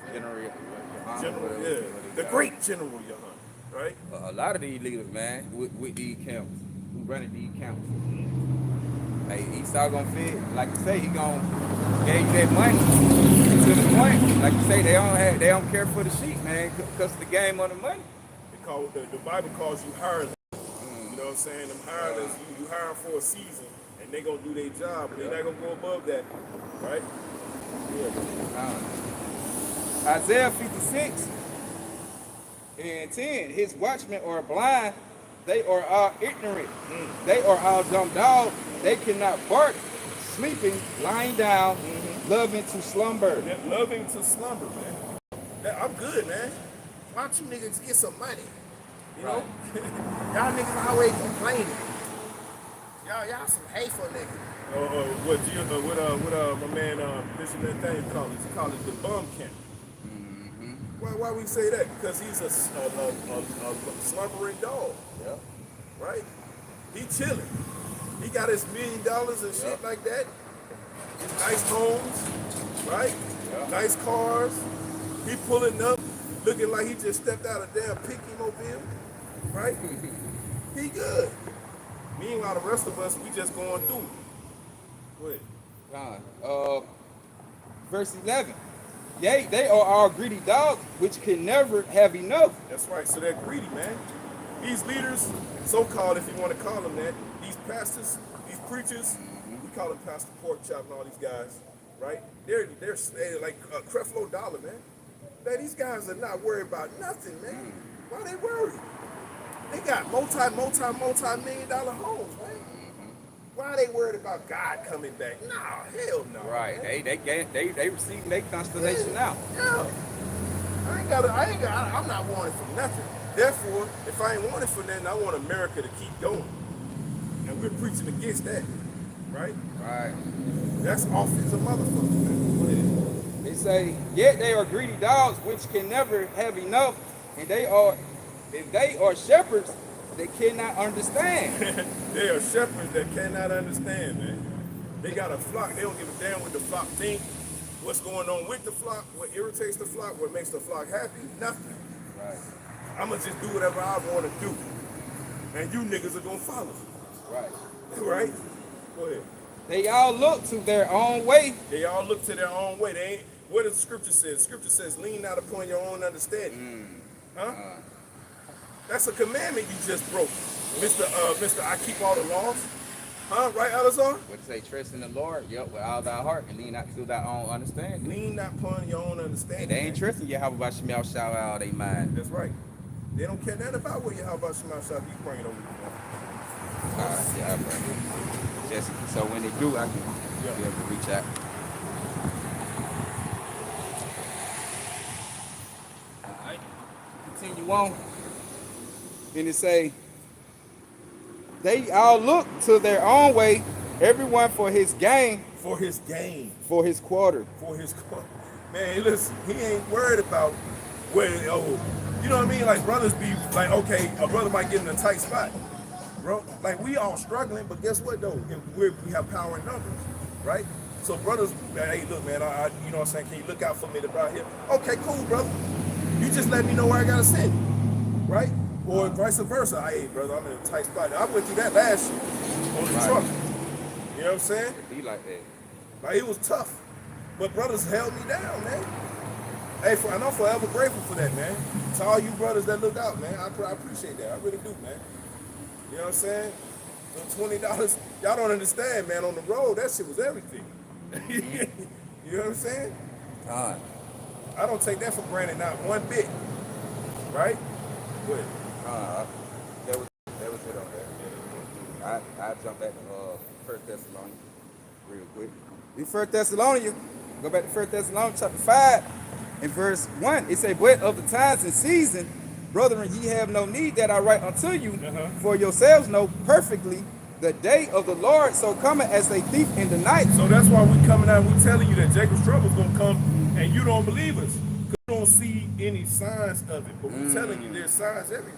General, yeah. The great General Yahana, right? A lot of these leaders, man, with these camps, who running these camps. Hey, Esau gonna fit. Like you say, he gonna give you that money to the point. Like you say, they don't care for the sheep, man, because of the game on the money. The Bible calls you hirelings. You know what I'm saying? Them hirelings, you hire for a season, and they gonna do their job, but they're not gonna go above that, right? Yeah. Isaiah 56 and 10. His watchmen are blind. They are all ignorant. They are all dumb dogs. They cannot bark, sleeping, lying down, loving to slumber. They're loving to slumber, man. I'm good, man. Why don't you niggas get some money? You know? Y'all niggas always complaining. Y'all some hateful niggas. What my man Bishop Nathaniel call it? He call it the bum camp. Why we say that? Because he's a slumbering dog. Yeah. Right? He chilling. He got his $1 million and shit like that. His nice homes, right? Yeah. Nice cars. He pulling up, looking like he just stepped out of damn Pinky Mobile, right? He good. Meanwhile, the rest of us, we just going through it. Go ahead. Verse 11. Yea, they are all greedy dogs, which can never have enough. That's right. So they're greedy, man. These leaders, so-called, if you want to call them that, these pastors, these preachers, we call them Pastor Pork Chop and all these guys, right? They're like Creflo Dollar, man. Man, these guys are not worried about nothing, man. Why they worried? They got multi-million dollar homes, man. Why are they worried about God coming back? No, hell no. Right. Man. They receiving their constellation now. Yeah. I'm not wanting for nothing. Therefore, if I ain't wanting for nothing, I want America to keep going. And we're preaching against that. Right? Right. That's offensive motherfuckers, man. Go ahead. They say, yet they are greedy dogs, which can never have enough, and they are shepherds that cannot understand. They are shepherds that cannot understand, man. They got a flock. They don't give a damn what the flock think. What's going on with the flock? What irritates the flock? What makes the flock happy? Nothing. Right. I'ma just do whatever I want to do, and you niggas are gonna follow. Right. Right? Go ahead. They all look to their own way. They all look to their own way. They ain't. What does the scripture say? The scripture says, "Lean not upon your own understanding." Huh? That's a commandment you just broke, Mister. I keep all the laws. Huh? Right, Alazar? What say? Trust in the Lord, yep, with all thy heart, and lean not to thy own understanding. Lean not upon your own understanding. And they ain't trusting Yahweh Shemel shout out they mind. That's right. They don't care nothing about what Yahweh Shema Shah. You bring it over. Yeah, I bring it. Just so when they do, I can be able to reach out. All right. Continue on. And it say, they all look to their own way, everyone for his gain. For his gain. For his quarter. For his quarter. Man, listen, he ain't worried about where, you know what I mean? Like, brothers be like, okay, a brother might get in a tight spot. Bro, like, we all struggling, but guess what, though? We have power in numbers, right? So brothers, man, hey, look, man, you know what I'm saying? Can you look out for me about here? Okay, cool, brother. You just let me know where I gotta send you, right? Or vice versa. Hey, brother, I'm in a tight spot. I went through that last year on the truck. You know what I'm saying? Be like that. Like, it was tough. But brothers held me down, man. Hey, and I'm forever grateful for that, man. To all you brothers that look out, man, I appreciate that. I really do, man. You know what I'm saying? So $20, y'all don't understand, man. On the road, that shit was everything. You know what I'm saying? I don't take that for granted, not one bit. Right? Good. That was it on there. I jump back to 1 Thessalonians real quick. In 1 Thessalonians, go back to 1 Thessalonians chapter 5 and verse 1. It say, but of the times and season, brethren, ye have no need that I write unto you, for yourselves know perfectly the day of the Lord so coming as a thief in the night. So that's why we coming out and we telling you that Jacob's trouble is going to come and you don't believe us. Because you don't see any signs of it. But we're telling you there's signs everywhere.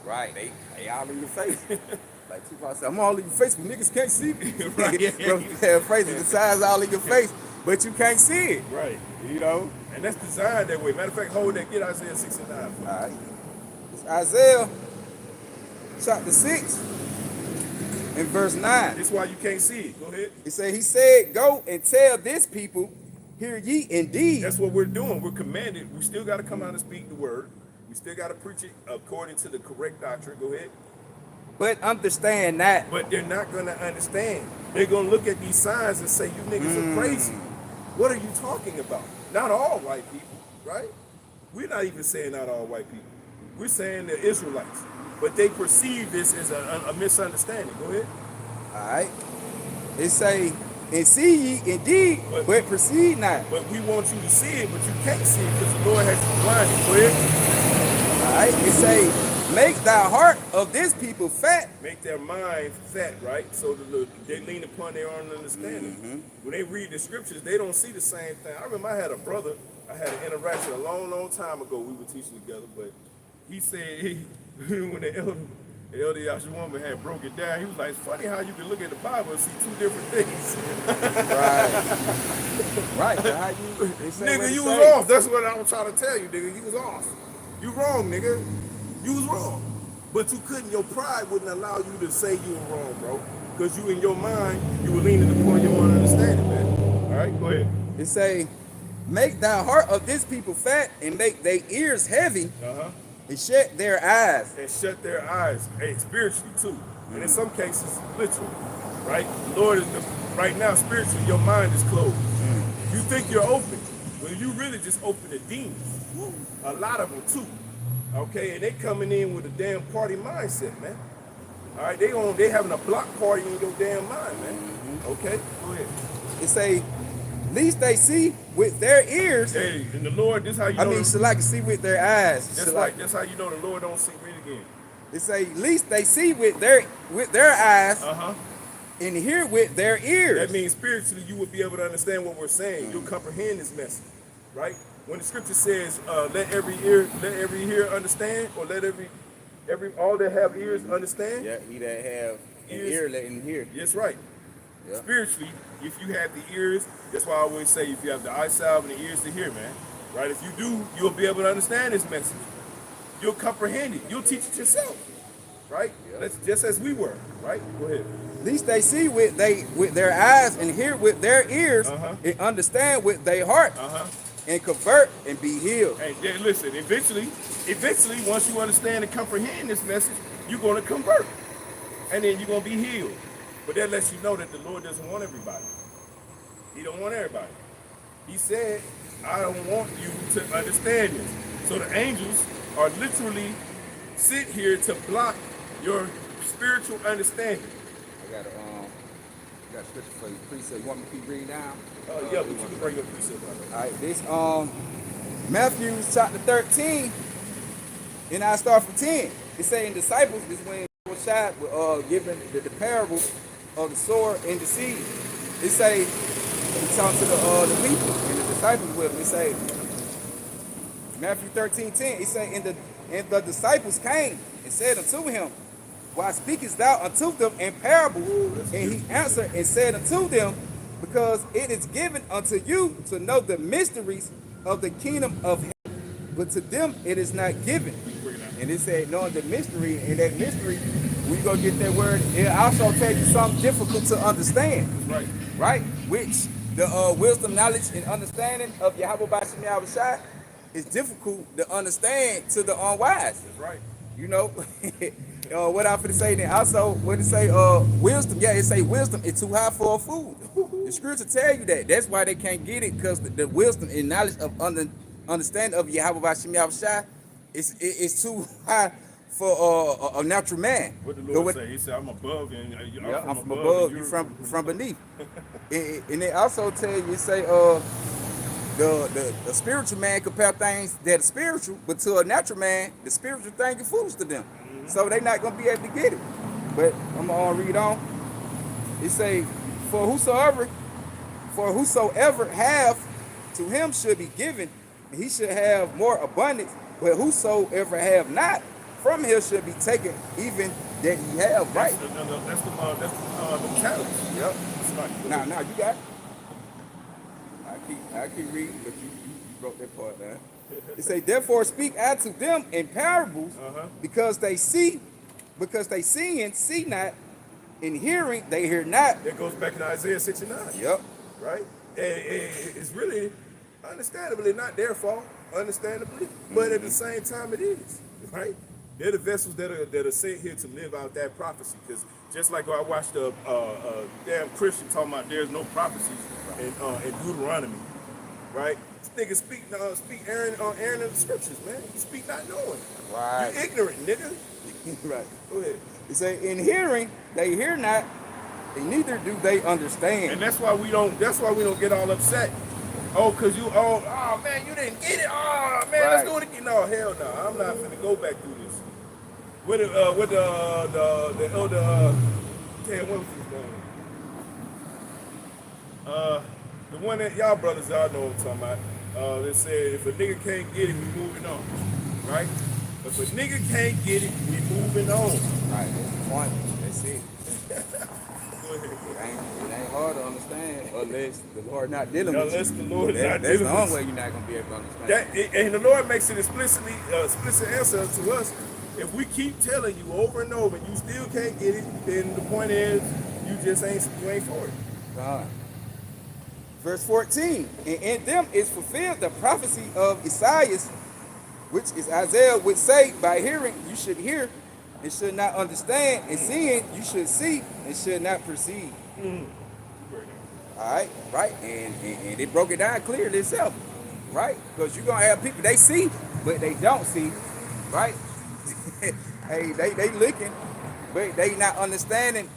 Right, they all in your face. Like Tupac said, I'm all in your face, but niggas can't see me. Right. Phrasing, the signs all in your face, but you can't see it. Right. You know? And that's designed that way. Matter of fact, hold that, get Isaiah 69. All right. It's Isaiah chapter 6 and verse 9. That's why you can't see it. Go ahead. It say, he said, go and tell this people, hear ye indeed. That's what we're doing. We're commanded. We still got to come out and speak the word. We still got to preach it according to the correct doctrine. Go ahead. But understand that. But they're not going to understand. They're going to look at these signs and say, you niggas are crazy. What are you talking about? Not all white people, right? We're not even saying not all white people. We're saying the Israelites. But they perceive this as a misunderstanding. Go ahead. All right. It say, and see ye indeed, but perceive not. But we want you to see it, but you can't see it because the Lord has you blinded. Go ahead. All right. It say, make thy heart of this people fat. Make their mind fat, right? So they lean upon their own understanding. When they read the scriptures, they don't see the same thing. I remember I had a brother, I had an interaction a long, long time ago. We were teaching together, but he said, when the elder Elder Yashawama had broke it down. He was like, it's funny how you can look at the Bible and see two different things. Right. So how you, they say Nigga, what you it was say. off. That's what I was trying to tell you, nigga. You was off. You wrong, nigga. You was wrong. But you couldn't, your pride wouldn't allow you to say you were wrong, bro. Because you in your mind, you were leaning upon your own understanding, man. All right, go ahead. It say, make thy heart of this people fat and make their ears heavy Uh-huh. and shut their eyes. And shut their eyes, hey, spiritually too. And in some cases, literally, right? The Lord is, right now, spiritually, your mind is closed. You think you're open, when you really just open the demons. A lot of them too. Okay, and they coming in with a damn party mindset, man. All right, they having a block party in your damn mind, man. Okay, go ahead. It say, least they see with their ears. Hey, and the Lord, this how you know. I mean, so like see with their eyes. That's how you know the Lord don't see. Read again. It say, least they see with their eyes Uh-huh. and hear with their ears. That means spiritually you will be able to understand what we're saying. You'll comprehend this message, right? When the scripture says, let every ear understand, or let every all that have ears understand. Yeah, he that have an ear, let him hear. That's right. Yeah. Spiritually, if you have the ears, that's why I always say if you have the eye salve and the ears to hear, man, right? If you do, you'll be able to understand this message. You'll comprehend it. You'll teach it yourself, right? Yeah. That's just as we were, right? Go ahead. Least they see with their eyes and hear with their ears and understand with their heart and convert and be healed. Hey, listen, eventually, once you understand and comprehend this message, you're going to convert. And then you're going to be healed. But that lets you know that the Lord doesn't want everybody. He don't want everybody. He said, I don't want you to understand this. So the angels are literally sit here to block your spiritual understanding. I got a scripture for you. Precept. You want me to keep reading down? Yeah, but you can bring up precept. All right, this Matthew chapter 13, and I start from 10. It say in disciples, this when Shad giving the parable of the sword and the seed. It say, he talking to the people and the disciples with him. It say, Matthew 13:10. It say, and the disciples came and said unto him, why speakest thou unto them in parables? And he answered and said unto them, because it is given unto you to know the mysteries of the kingdom of heaven, but to them it is not given. And it said, knowing the mystery, and that mystery, when you go get that word, it also tell you something difficult to understand. Right. Right? Which the wisdom, knowledge, and understanding of Yahweh Bashim Yahushua is difficult to understand to the unwise. That's right. You know, what I'm finna say then. Also, what it say, wisdom, yeah, it say wisdom is too high for a fool. The scripture tell you that. That's why they can't get it, because the wisdom and knowledge of understanding of Yahweh Bashim Yahushua is too high for a natural man. What the Lord say? He said, I'm above and I'm from above, you from beneath. and they also tell you, it say, the spiritual man compare things that are spiritual, but to a natural man, the spiritual thing is foolish to them. So they not gonna be able to get it. But I'm gonna read on. It say, for whosoever have, to him should be given, and he should have more abundance. But whosoever have not, from him should be taken even that he have. Right. That's the talent. Yep. Right. Now you got it. I keep reading, but you wrote that part down. It say, therefore speak I to them in parables, because they see and see not, in hearing they hear not. That goes back to Isaiah 69. Yep. Right? It's really, understandably, not their fault, understandably, but at the same time it is, right? They're the vessels that are sent here to live out that prophecy. Because just like I watched a damn Christian talking about there's no prophecies in Deuteronomy, right? This nigga speak Aaron in the scriptures, man. You speak not knowing. Right. You ignorant, nigga. Right. Go ahead. It say, in hearing they hear not, and neither do they understand. And that's why we don't get all upset. Oh, cause oh man, you didn't get it. Oh man, Right. Let's do it again. No, hell no. I'm not finna go back through this. With the elder damn, what was his name? The one that y'all brothers y'all know what I'm talking about. They said if a nigga can't get it, we moving on. Right? If a nigga can't get it, we moving on. Right, that's the point. That's it. Go ahead. It ain't hard to understand unless the Lord not dealing with Unless you. the Lord is not That's the dealing only with way you. you're not gonna be able to understand. And the Lord makes it explicit answer to us. If we keep telling you over and over and you still can't get it, then the point is you ain't for it. God. Verse 14, and in them is fulfilled the prophecy of Isaiah, which is Isaiah would say, by hearing you should hear and should not understand, and seeing you should see and should not perceive. All right, right, and it broke it down clearly itself, right? Because you're gonna have people they see, but they don't see, right? Hey, they looking, but they not understanding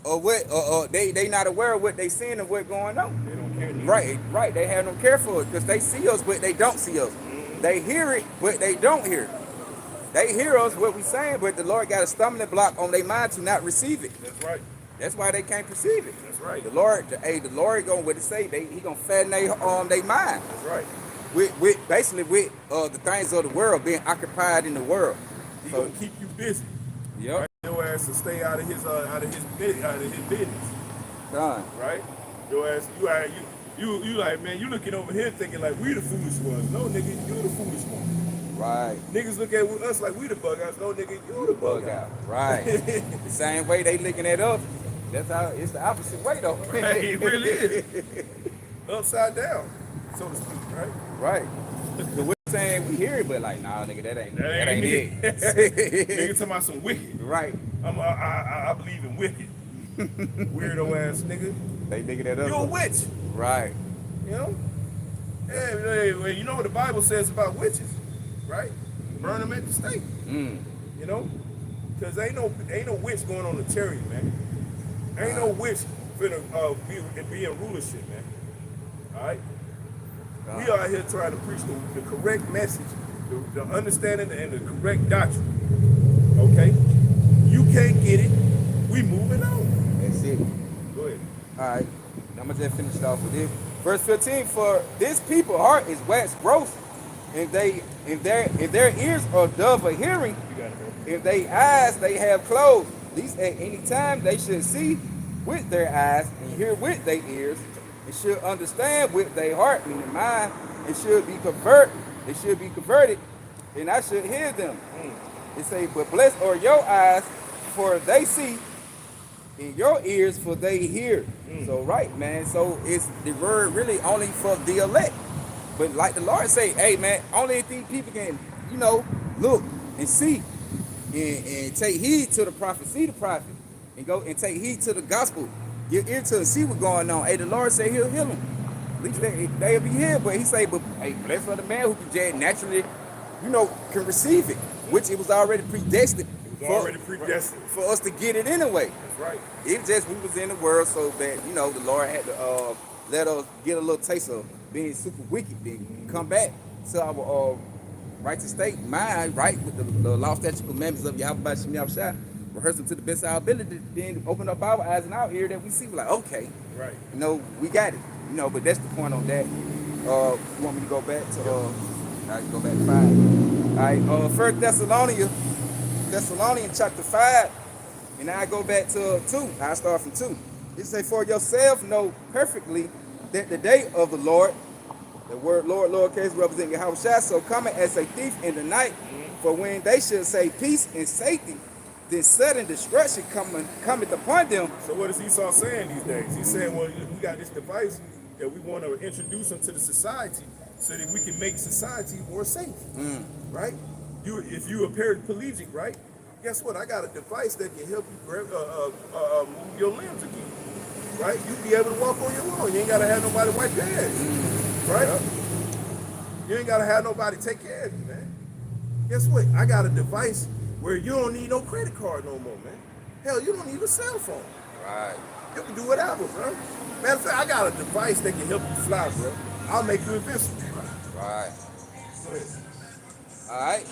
or what, or they not aware of what they seeing and what going on. They don't care. Right. They have no care for it because they see us, but they don't see us. They hear it, but they don't hear it. They hear us what we saying, but the Lord got a stumbling block on their mind to not receive it. That's right. That's why they can't perceive it. That's right. The Lord gonna what it say? He gonna fatten their mind That's right. with basically with the things of the world being occupied in the world. He So, gonna keep you busy. yep, Right? Your ass to stay out of his business. done. Right? Your ass you like, man, you looking over here thinking like we the foolish ones. No, nigga, you the foolish one. Right. Niggas look at us like we the bug outs. No, nigga, you the bug out. Right. The same way they looking at us. That's how it's the opposite way though. Right, it really is. Upside down, so to speak, right? Right. So we're saying we hear it, but like, nah, nigga, that ain't it. Nigga talking about some wicked. Right. I believe in wicked. Weirdo ass nigga. They looking at us. You a witch. Right. You know? Hey, you know what the Bible says about witches, right? Burn them at the stake. You know? Because ain't no witch going on the chariot, man. Ain't no witch finna be in rulership, man. All right? We are here trying to preach the correct message, the understanding and the correct doctrine. Okay? You can't get it. We moving on. That's it. Go ahead. All right. I'm gonna just finish it off with this. Verse 15. For this people heart is waxed gross, and their ears are dull of hearing. You got it, bro. If they eyes they have closed, least at any time they should see with their eyes and hear with their ears, and should understand with their heart and their mind, and should be converted, and I should hear them. It say, but blessed are your eyes, for they see, and your ears, for they hear. So right, man. So it's the word really only for the elect. But like the Lord say, hey man, only thing people can, look and see and take heed to the prophet, see the prophet, and go and take heed to the gospel. Get ear to see what's going on. Hey, the Lord say he'll heal them. At least they'll be healed. But he say, but hey, blessed are the man who can just naturally, can receive it, which it was already predestined. For us to get it anyway. That's right. It just we was in the world so that the Lord had to let us get a little taste of being super wicked, then come back to our righteous state, mind, right, with the law, statutes, commandments of Yahweh Shem Yahushua, rehearse them to the best of our ability, then open up our eyes and our ear that we see, like, okay, Right. We got it, but that's the point on that. You want me to go back to, I can go back to 5. All right, 1 Thessalonians chapter 5, and I go back to 2. I start from 2. It say, for yourself know perfectly that the day of the Lord, the word Lord, lowercase, representing Yahweh, so coming as a thief in the night. For when they should say peace and safety, then sudden destruction cometh upon them. So what is Esau saying these days? He's saying, well, we got this device that we want to introduce into the society so that we can make society more safe, right? If you a paraplegic, right? Guess what? I got a device that can help you move your limbs again, right? You be able to walk on your own. You ain't got to have nobody wipe your ass, right? Yep. You ain't got to have nobody take care of you, man. Guess what? I got a device where you don't need no credit card no more, man. Hell, you don't need a cell phone. Right. You can do whatever, bro. Matter of fact, I got a device that can help you fly, bro. I'll make you invincible. Right. Go ahead. All right.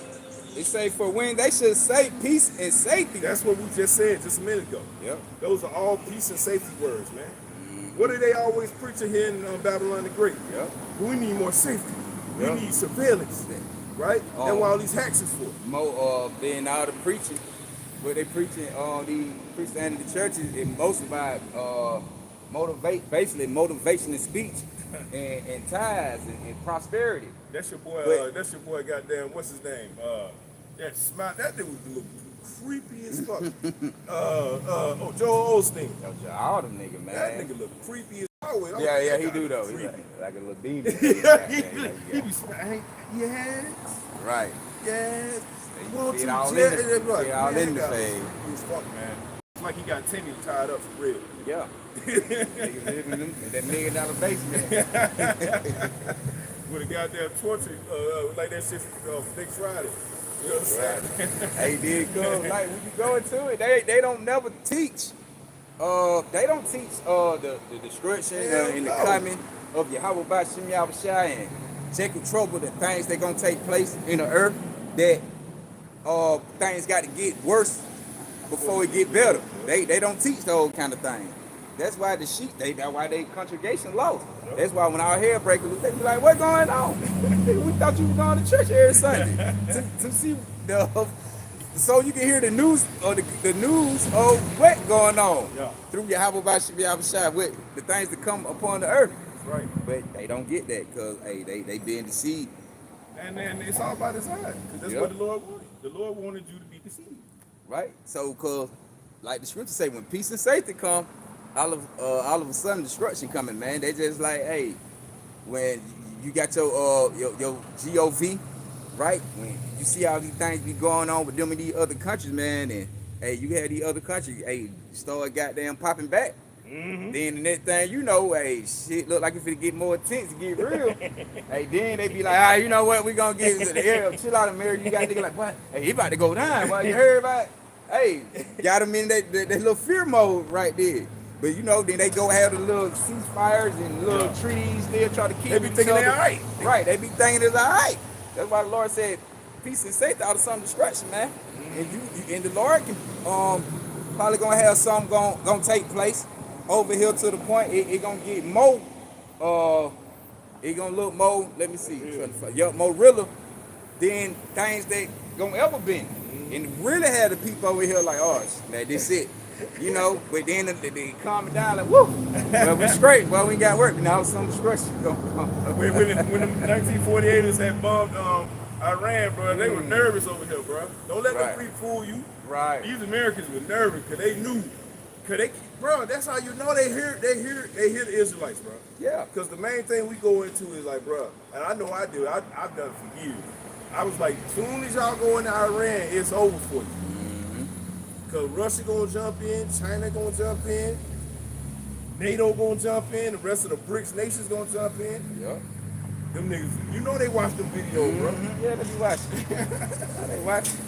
It say, for when they should say peace and safety. That's what we just said just a minute ago. Yep. Those are all peace and safety words, man. What are they always preaching here in Babylon the Great? Yep. We need more safety. We need surveillance. right? That's what all these hacks is for. Being out of preaching, where they preaching the Christianity churches, it most about basically motivational speech and ties and prosperity. That's your boy. But That's your boy. Goddamn, what's his name? That smile. That dude look creepy as fuck. Joel Osteen. all them nigga, man. That nigga look creepy as always. Yeah, he do though. He's like a little demon. he be smiling. Yes. Right. Yes. See it all in the face. He's fuck, man. It's like he got Timmy tied up for real. Yeah. Niggas living in that $1 million basement. With a goddamn torture, like that shit for Next Friday. You know what I'm saying? Hey, did go. Like when you go into it, they don't never teach. They don't teach the destruction and the coming of Yahweh Bashim Yahushua and Jacob trouble, the things that gonna take place in the earth, that things got to get worse before it get better. They don't teach those kind of things. That's why the sheep, that's why they congregation lost. That's why when our hair break loose, they be like, "What's going on? We thought you were going to church every Sunday to see so you can hear the news or the news of what going on through Yahweh Bashim Yahushua with the things that come upon the earth." That's right. But they don't get that because they being deceived. And then it's all by design, because that's what the Lord wanted. The Lord wanted you to be deceived. Right? So, because, like the scripture say, when peace and safety come, all of a sudden destruction coming, man. They just like, hey, when you got your GOV, right? When you see all these things be going on with them in these other countries, man, and hey, you had these other countries, hey, start goddamn popping back. Mm-hmm. Then the next thing you know, hey, shit look like if it get more intense, get real. Hey, then they be like, you know what, we gonna get into the air, chill out, America. You got nigga like, what? Hey, he about to go down. Well, you heard about it? Hey, got them in that little fear mode right there. But you know, then they go have the little ceasefires and little treaties. They'll try to keep. They be thinking they all right. Right, they be thinking it's all right. That's why the Lord said, peace and safety out of some destruction, man. Mm-hmm. And the Lord can probably gonna have something gonna take place over here to the point it gonna get more. It gonna look more. Let me see. More realer than things that gonna ever been. And really had the people over here like, oh, man, this it. You know, but then they calm down like, woo, well, we straight. Well, we got work. Now some destruction gonna come. When the 1948ers had bombed Iran, bro, they were nervous over here, bro. Don't let them free fool you. Right. These Americans were nervous because they knew. Bro, that's how you know they hear the Israelites, bro. Yeah. Because the main thing we go into is like, bro, and I know I do. I've done it for years. I was like, soon as y'all go into Iran, it's over for you. Because Russia gonna jump in, China gonna jump in, NATO gonna jump in, the rest of the BRICS nations gonna jump in. Yep. Them niggas, you know they watch them videos, bro. Yeah, they be watching. They watching.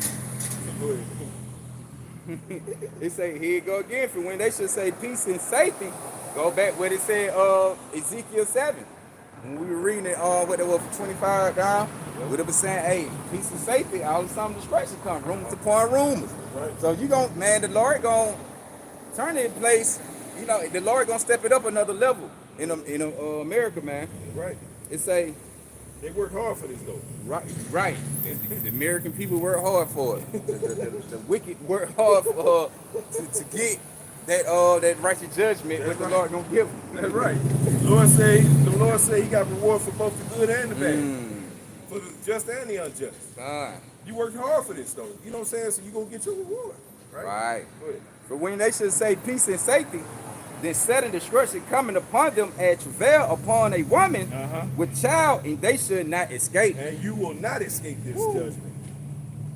Go ahead. They say, here you go again, for when they should say peace and safety, go back where they said Ezekiel 7. When we were reading it, what it was for 25 down, what it was saying, hey, peace and safety, all of some distraction come, rumors upon rumors. Right. So you gon' man, the Lord gonna turn it in place. You know, the Lord gonna step it up another level in America, man. Right. It say they work hard for this though. Right. The American people work hard for it. The wicked work hard for to get that righteous judgment that the Lord gonna give them. That's right. The Lord say He got reward for both the good and the bad, for the just and the unjust. You worked hard for this though. You know what I'm saying? So you gonna get your reward, right? Right. But when they should say peace and safety, then sudden destruction coming upon them as travail upon a woman with child, and they should not escape. And you will not escape this judgment.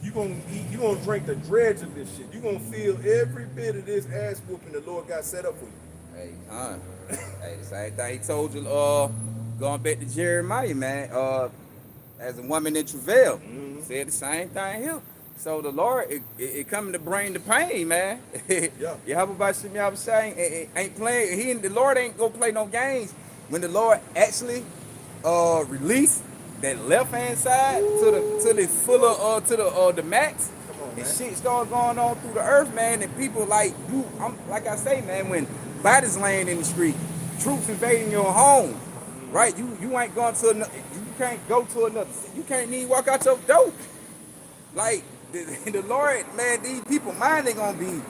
You gonna drink the dregs of this shit. You gonna feel every bit of this ass whooping the Lord got set up for you. Hey, hey, the same thing He told you, going back to Jeremiah, man, as a woman in travail, said the same thing here. So the Lord, it coming to bring the pain, man. Yahweh Bashim Yahushua ain't playing. The Lord ain't gonna play no games. When the Lord actually release that left hand side to the full of the max, and shit start going on through the earth, man. And people like you, like I say, man, when bodies laying in the street, troops invading your home, right? You ain't going to can't go to another city. You can't even walk out your door. Like, the Lord, man, these people mind they gonna be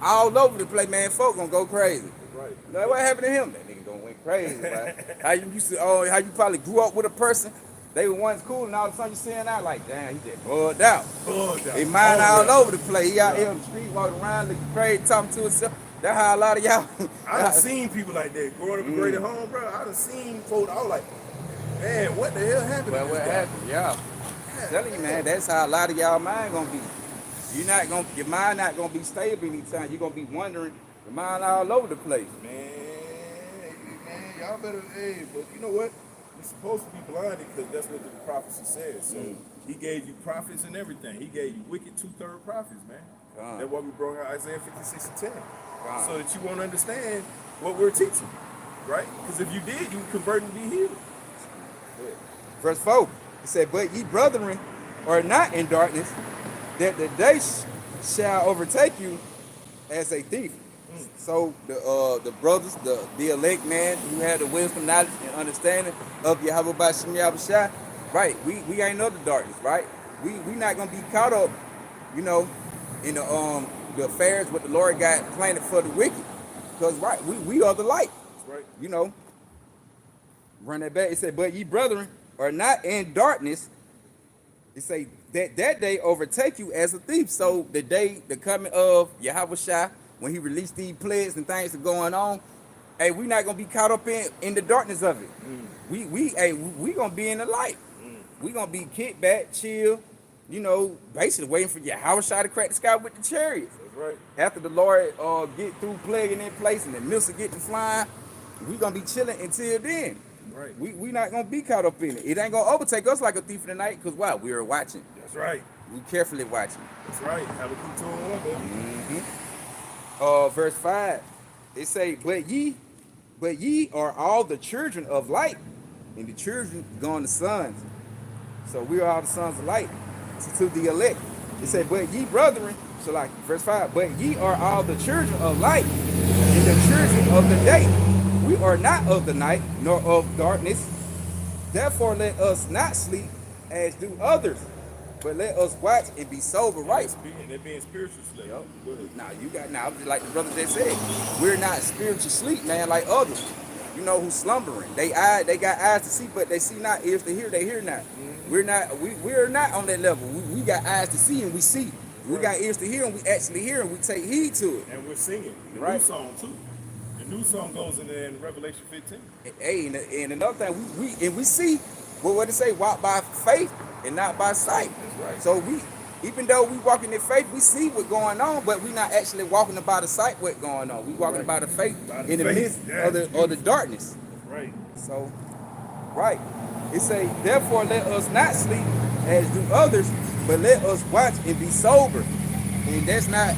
all over the place, man. Folk gonna go crazy. Right. Like, what happened to him? That nigga gonna went crazy, man. How you used to, how you probably grew up with a person, they were once cool, and all of a sudden you seeing out like, damn, he just bugged out. His mind all over the place. He out here on the street, walking around, looking crazy, talking to himself. That's how a lot of y'all. I done seen people like that growing up in Greater Home, bro. I done seen folks. I was like, man, what the hell happened? Well, what happened? Yeah. I'm telling you, man, that's how a lot of y'all mind gonna be. Your mind not gonna be stable anytime. You're gonna be wondering, your mind all over the place. Man, y'all better, hey, but you know what? You're supposed to be blinded because that's what the prophecy says. So he gave you prophets and everything. He gave you wicked 2/3 prophets, man. That's why we brought out Isaiah 56 and 10. So that you won't understand what we're teaching, right? Because if you did, you would convert and be healed. Verse 4, it said, but ye brethren are not in darkness, that the day shall overtake you as a thief. So the brothers, the elect man who had the wisdom, knowledge, and understanding of Yahweh Bashim Yahushua, right? We ain't of the darkness, right? We not gonna be caught up, you know, in the affairs what the Lord got planted for the wicked. Because right, we are the light. That's right. You know. Run that back. It said, but ye brethren are not in darkness. It say that day overtake you as a thief. So the day, the coming of Yahushua, when he released these plagues and things are going on, hey, we not gonna be caught up in the darkness of it. We gonna be in the light. We gonna be kicked back, chill, you know, basically waiting for Yahushua to crack the sky with the chariots. That's right. After the Lord get through plaguing in place and the missiles getting flying, we gonna be chilling until then. Right. We not gonna be caught up in it. It ain't gonna overtake us like a thief in the night, because why? We are watching. That's right. We carefully watching. That's right. Have a good tune, baby. Verse 5, it say, but ye are all the children of light, and the children going to sons. So we are all the sons of light to the elect. It said, but ye brethren, so like verse 5, but ye are all the children of light, and the children of the day. We are not of the night, nor of darkness. Therefore let us not sleep as do others, but let us watch and be sober, right? They're being spiritual sleep. Now, just like the brother just said, we're not spiritual sleep, man, like others. You know, who's slumbering. They got eyes to see, but they see not, ears to hear, they hear not. We're not on that level. We got eyes to see and we see. We got ears to hear and we actually hear and we take heed to it. And we're singing the Right. new song too. The new song goes in Revelation 15. Hey, and another thing, we see what it say, walk by faith and not by sight. That's right. So even though we walking in faith, we see what's going on, but we not actually walking about the sight what's going on. We walking about the faith in the midst of the darkness. Right. So, right. It say, therefore let us not sleep as do others, but let us watch and be sober. And that's not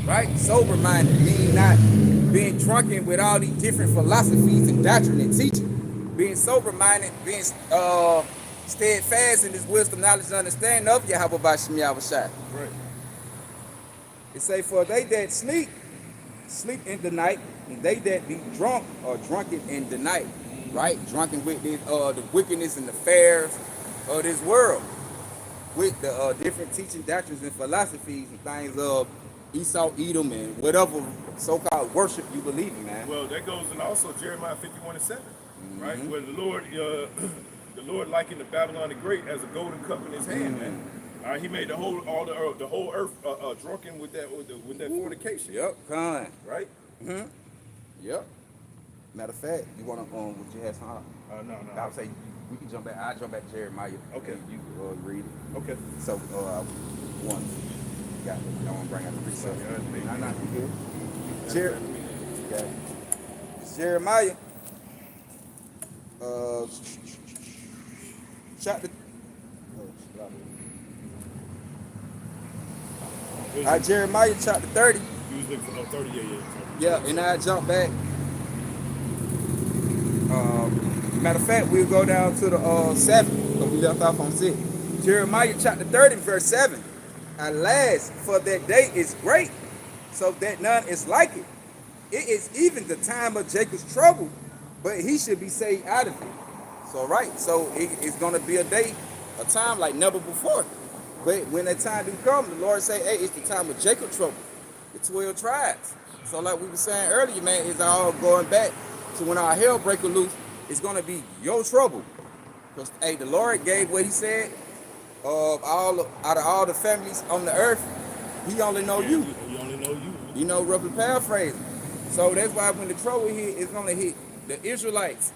right? Sober minded, meaning not being drunken with all these different philosophies and doctrine and teaching. Being sober minded, being steadfast in his wisdom, knowledge, and understanding of Yahweh Bashim Yahushua. Right. It say, for they that sleep in the night, and they that be drunk are drunken in the night, right? Drunken with this, the wickedness and the affairs of this world, with the different teaching doctrines and philosophies and things of Esau, Edom, and whatever so-called worship you believe in, man. Well, that goes in also Jeremiah 51 and 7, right? Where the Lord likened the Babylon the Great as a golden cup in his hand, man. He made the whole earth drunken with that fornication. Yep, kind. Right? Yep. Matter of fact, you wanna would you have some? No. I would say we can jump back. I'll jump back to Jeremiah. Okay. You read it. Okay. So one. Got it. I want to bring out the precept. No, you good. Jeremiah. Chapter. Jeremiah chapter 30. You was looking for 30, yeah. Yeah, and I jump back. Matter of fact, we'll go down to the 7, but we left off on 6. Jeremiah chapter 30, verse 7. Alas, for that day is great, so that none is like it. It is even the time of Jacob's trouble, but he should be saved out of it. So right, so it's gonna be a day, a time like never before. But when that time do come, the Lord say, hey, it's the time of Jacob trouble, the 12 tribes. So like we were saying earlier, man, it's all going back to when our hell breaker loose, it's gonna be your trouble. Because hey, the Lord gave what he said, out of all the families on the earth, he only know you. He only know you. You know, roughly paraphrasing. So that's why when the trouble hit, it's gonna hit the Israelites,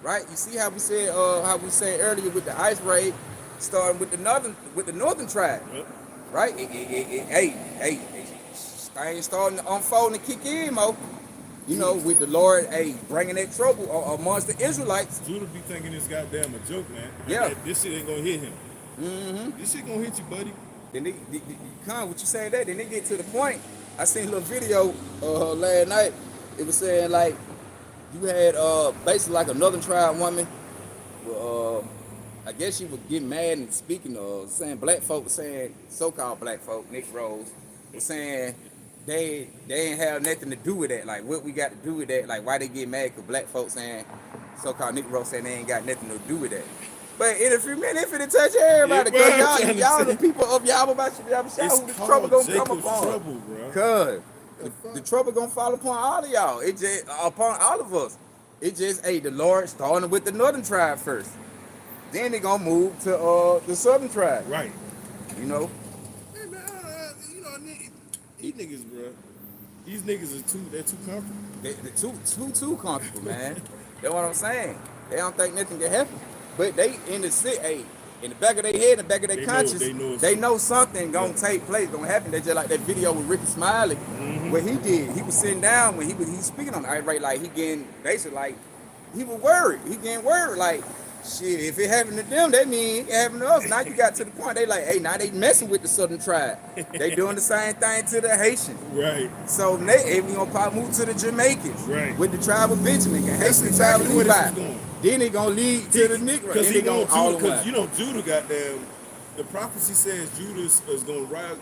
right? You see how we said earlier with the ice raid, starting with the northern tribe, Yep. right? Things starting to unfold and kick in, Mo. You know, with the Lord, bringing that trouble amongst the Israelites. Judah be thinking this goddamn a joke, man. Yeah. This shit ain't gonna hit him. Mm-hmm. This shit gonna hit you, buddy. Then what you saying that? Then they get to the point. I seen a little video last night. It was saying like you had basically like a northern tribe woman. I guess she was getting mad and speaking saying black folk was saying so-called black folk, Nick Rose, was saying they ain't have nothing to do with that. Like what we got to do with that? Like why they get mad? Cause black folks saying so-called Nick Rose saying they ain't got nothing to do with that. But in a few minutes, it finna touch everybody. Yeah, Cause y'all the people of Yahweh who the trouble gonna come upon. Trouble, bro. Cause the trouble gonna fall upon all of y'all. It just upon all of us. It just the Lord starting with the northern tribe first. Then they gonna move to the southern tribe. Right. You know? Hey man, you know these niggas, bro. These niggas they're too comfortable. They're too comfortable, man. That's what I'm saying. They don't think nothing can happen. But they in the city, in the back of their head, in the back of their conscience, they know something gonna take place, gonna happen. They just like that video with Ricky Smiley, what he did. He was sitting down when he was speaking on the ice rate, like he getting basically like he was worried. He getting worried, like shit. If it happened to them, that mean it happened to us. Now you got to the point they like, hey, now they messing with the southern tribe. They doing the same thing to the Haitians. Right. So we gonna probably move to the Jamaicans, right, with the tribe of Benjamin and Haitian exactly tribe of Levi. Then they gonna lead to the Negro. Because you know Judah got them. The prophecy says Judah is gonna rise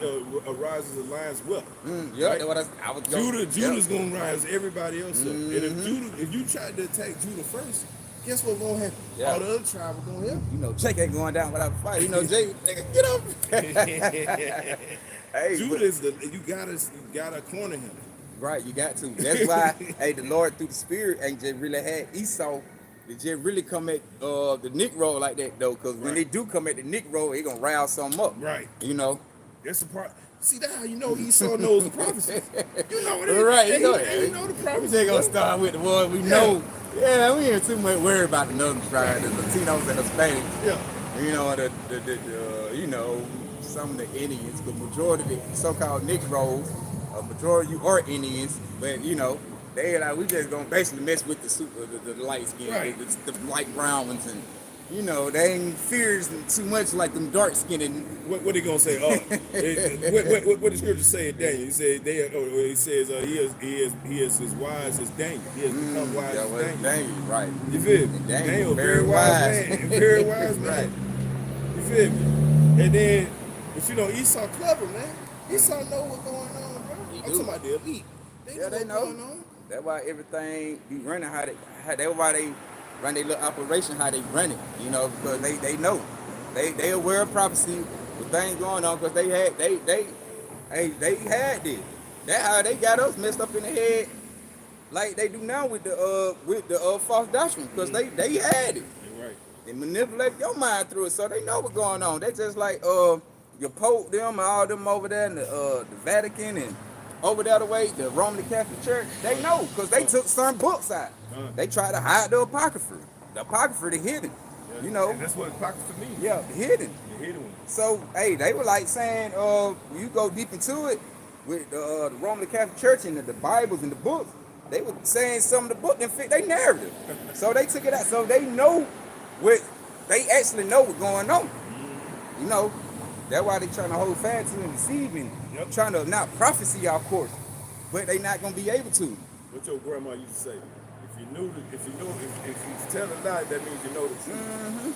as a lion's whelp. Yeah, right? that's what I was going. Judah's gonna rise everybody else up. And if you try to attack Judah first, guess what's gonna happen? Yeah. All the other tribes are gonna help. You know, Jake ain't going down without a fight. You know, Jake, nigga, get up. Hey, Judah is you gotta corner him. Right, you got to. That's why, the Lord through the Spirit ain't just really had Esau. They just really come at the Negro like that though, because when they do come at the Negro, they gonna rouse something up. Right. You know. That's the part. See, that's how you know Esau knows the prophecy. You know what it is. Right, He know the prophecy. They gonna start with the one we know. Yeah, we ain't too much worried about the northern tribe, the Latinos and the Hispanics. Yeah. You know, some of the Indians, the majority of the so-called Negroes, a majority you are Indians, but you know, they like we just gonna basically mess with the light skin, right, the light brown ones, and you know they ain't fears too much like them dark skinned. What they gonna say? What the scripture say in Daniel? He said he says he is as wise as Daniel. He has become wise as Daniel. Right? You feel me? Daniel, very wise man, very wise man. Right. You feel me? And then, but you know Esau clever, man. Esau know what's going on, bro. I'm talking about the elite. They know what's going on. That's why everything be running that's why they run their little operation how they run it, you know, because they know. They aware of prophecy with things going on because they had this. That's how they got us messed up in the head like they do now with the false doctrine, because they had it. Right. They manipulate your mind through it, so they know what's going on. They just like your Pope them and all them over there in the Vatican and over the other way, the Roman Catholic Church, they know because they took certain books out. They try to hide the Apocrypha. The Apocrypha, the hidden. Yeah, you know. and that's what Apocrypha means. Yeah, the hidden. The hidden one. So, they were like saying, you go deep into it with the Roman Catholic Church and the Bibles and the books, they were saying some of the book didn't fit their narrative. So they took it out. So they know they actually know what's going on. You know. That's why they trying to hold fast to and deceive and trying to not prophecy our course, but they not gonna be able to. What your grandma used to say: if you tell a lie, that means you know the truth. Mm-hmm.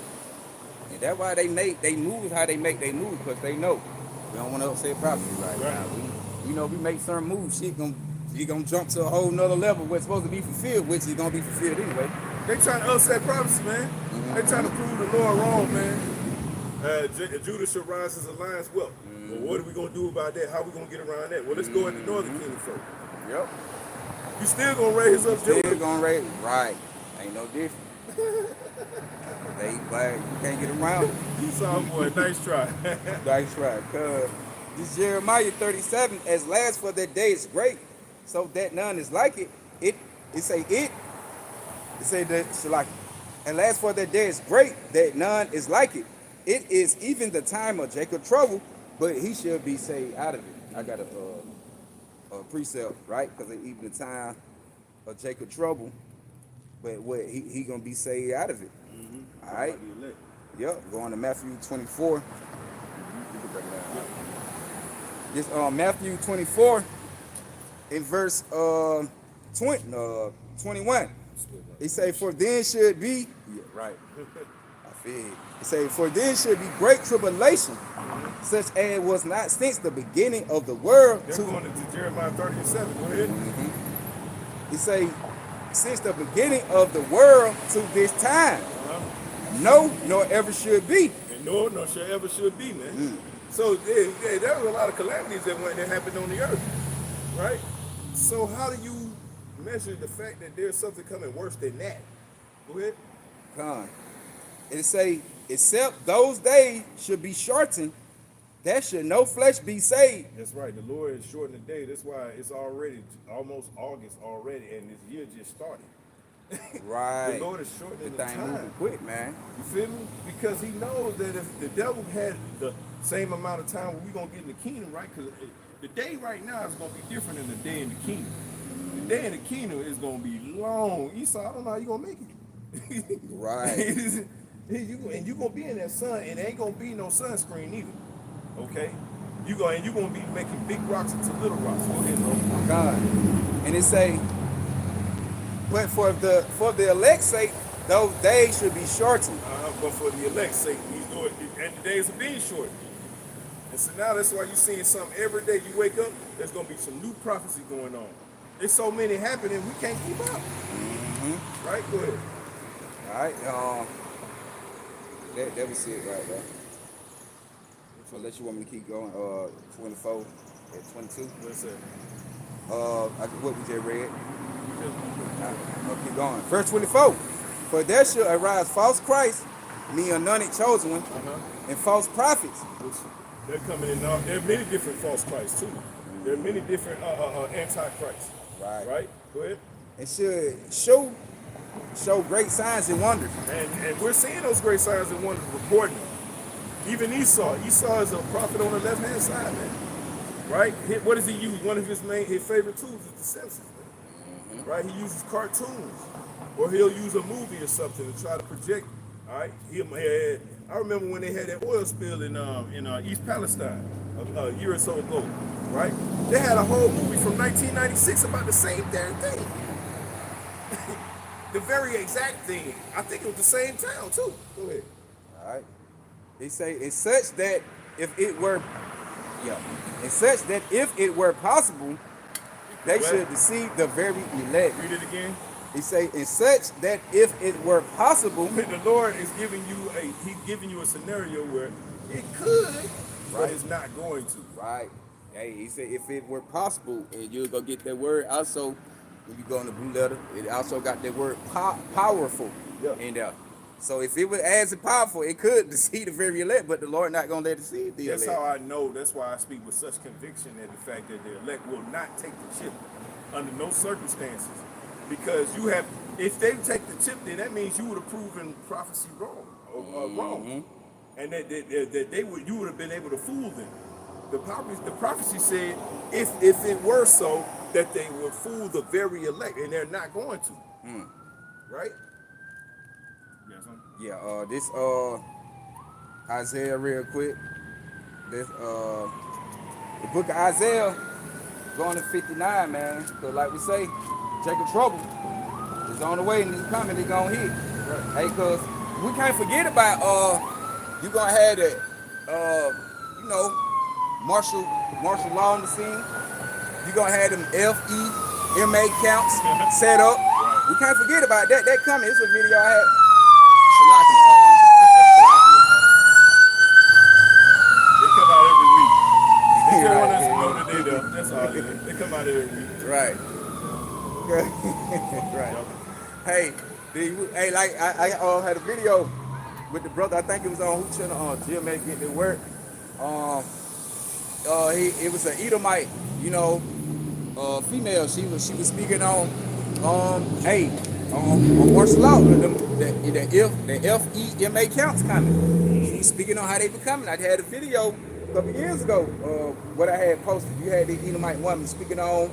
And that's why they move how they make they move, because they know we don't want to upset prophecy right now. We make certain moves, she gonna jump to a whole nother level where it's supposed to be fulfilled, which is gonna be fulfilled anyway. They trying to upset prophecy, man. They trying to prove the Lord wrong, man. Judah should rise as a lion's whelp. Well, what are we gonna do about that? How we gonna get around that? Well, let's go at the northern kingdom first. Yep. You still gonna raise up Still Judah? gonna raise. Right. Ain't no different. They glad you can't get around it. Esau boy, nice try. That's right. Cause this Jeremiah 37, as last for that day is great, so that none is like it. It say that Shalak. And last for that day is great, that none is like it. It is even the time of Jacob trouble, but he should be saved out of it. I got a precept, right? Because even the time of Jacob trouble, but what he gonna be saved out of it. All right. Yep. Going to Matthew 24. You can break it down. This Matthew 24 in verse 21. He say, for then should be, yeah, right. I feel it. He say, for then should be great tribulation, such as was not since the beginning of the world. They're going to Jeremiah 37. Go ahead. He say, since the beginning of the world to this time, no, nor ever should be. And nor shall ever should be, man. So there was a lot of calamities that happened on the earth, right? So how do you measure the fact that there's something coming worse than that? Go ahead. It say, except those days should be shortened, that should no flesh be saved. That's right. The Lord has shortened the day. That's why it's already almost August already, and this year just started. Right. The Lord is shortening the thing time. moving quick, man. You feel me? Because he knows that if the devil had the same amount of time we're going to get in the kingdom, right? Because the day right now is going to be different than the day in the kingdom. The day in the kingdom is going to be long. Esau, I don't know how you're going to make it. Right. And you're going to be in that sun, and there ain't going to be no sunscreen either. Okay? You're going to be making big rocks into little rocks. Go ahead, bro. God. And it say, but for the elect's sake, those days should be shortened. But for the elect's sake, he's doing, and the days are being shortened. And so now that's why you're seeing something every day you wake up, there's going to be some new prophecy going on. There's so many happening, we can't keep up. Right? Go ahead. All right. That was it right there. Unless you want me to keep going, 24 at 22. What's that? What we just read. I'll keep going. Verse 24. For there shall arise false Christ, me anointed chosen one, and false prophets. They're coming in. There are many different false Christs too. There are many different antichrists. Right. Go ahead. And should show great signs and wonders. And we're seeing those great signs and wonders reporting. Even Esau is a prophet on the left hand side, man. Right? What does he use? One of his favorite tools is the senses. Right? He uses cartoons, or he'll use a movie or something to try to project. All right. I remember when they had that oil spill in East Palestine a year or so ago. Right? They had a whole movie from 1996 about the same damn thing. The very exact thing. I think it was the same town too. Go ahead. All right. They say it's such that if it were possible, they should deceive the very elect. Read it again. He say, it's such that if it were possible, the Lord is giving you a scenario where it could, but it's not going to. Right. Hey, he said if it were possible, and you'll go get that word also when you go in the blue letter, it also got that word powerful in there. So if it was as powerful, it could deceive the very elect, but the Lord not gonna let it deceive the elect. That's how I know. That's why I speak with such conviction at the fact that the elect will not take the chip under no circumstances. Because if they take the chip, then that means you would have proven prophecy wrong, wrong, and that you would have been able to fool them. The prophecy said if it were so that they would fool the very elect, and they're not going to, right? Yeah, this Isaiah real quick. This the book of Isaiah going to 59, man. So like we say, Jacob trouble is on the way and he's coming, he's gonna hit. Right. Hey, cause we can't forget about you gonna have that martial law on the scene. You gonna have them FEMA counts set up. We can't forget about that. That coming. It's a video I had. They come out every week. They just want us to know Shalakin. that they there. That's all it is. They come out every week. Right. Right. Hey, hey, like I had a video with the brother. I think it was on Who Channel, Jim May Get to Work. It was an Edomite, you know, female. She was speaking on martial law, the FEMA counts coming. She was speaking on how they becoming. I had a video a couple years ago, what I had posted. You had the Edomite woman speaking on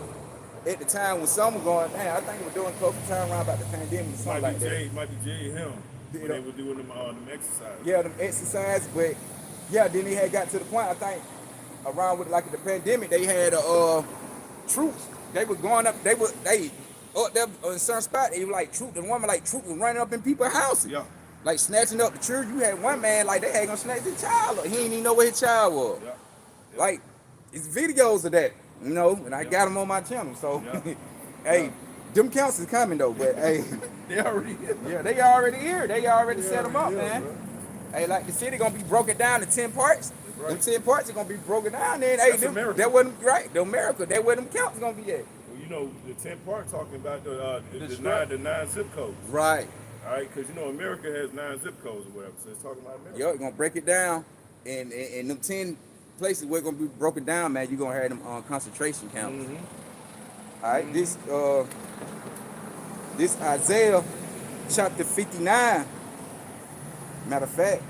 at the time when someone going, man, I think it was doing close to time around about the pandemic or something like that. Might be Jay him when they were doing them exercises. Yeah, them exercise, but yeah, then they had got to the point, I think, around with like the pandemic, they had troops. They were going up, they up there in certain spot, they were like troops, the woman like troops was running up in people's houses. Yeah. Like snatching up the children. You had one man like they had gonna snatch his child up. He didn't even know where his child was. Yeah. Like, it's videos of that, you know, and I got them on my channel. So, hey, them counts is coming though, but hey, They already here. yeah, they already here. They already set them up, already here, man. bro. Hey, like the city gonna be broken down to 10 parts. Right. Them 10 parts are gonna be broken down. Then, hey, That's America. that wasn't right. The America, that where them counts gonna be at. Well, you know, the 10 part talking about the strike. nine zip codes. Right. All right, because you know America has 9 zip codes or whatever, so it's talking about America. Yo, gonna break it down, and them 10 places where it's gonna be broken down, man. You gonna have them concentration camps. All right, this Isaiah chapter 59. Matter of fact,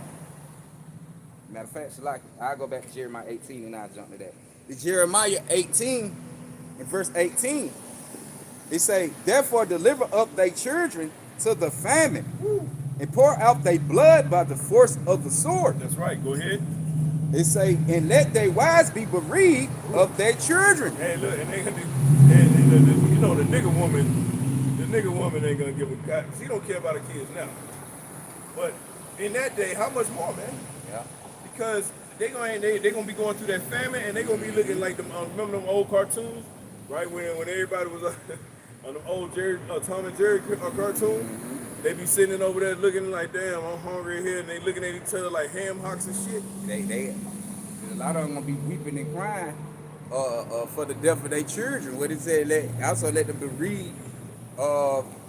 Shalaki, I'll go back to Jeremiah 18 and I'll jump to that. It's Jeremiah 18 and verse 18. It say, therefore deliver up thy children to the famine, and pour out their blood by the force of the sword. That's right. Go ahead. It say, and let their wives be bereaved of their children. Hey, look, and they gonna you know the nigga woman ain't gonna give a god. She don't care about her kids now. But in that day, how much more, man? Yeah. Because they gonna be going through that famine, and they gonna be looking like them. Remember them old cartoons, right? When everybody was on them old Tom and Jerry cartoons. They be sitting over there looking like, damn, I'm hungry here, and they looking at each other like ham hocks and shit. They a lot of them gonna be weeping and crying for the death of their children. What it said, let them bereave,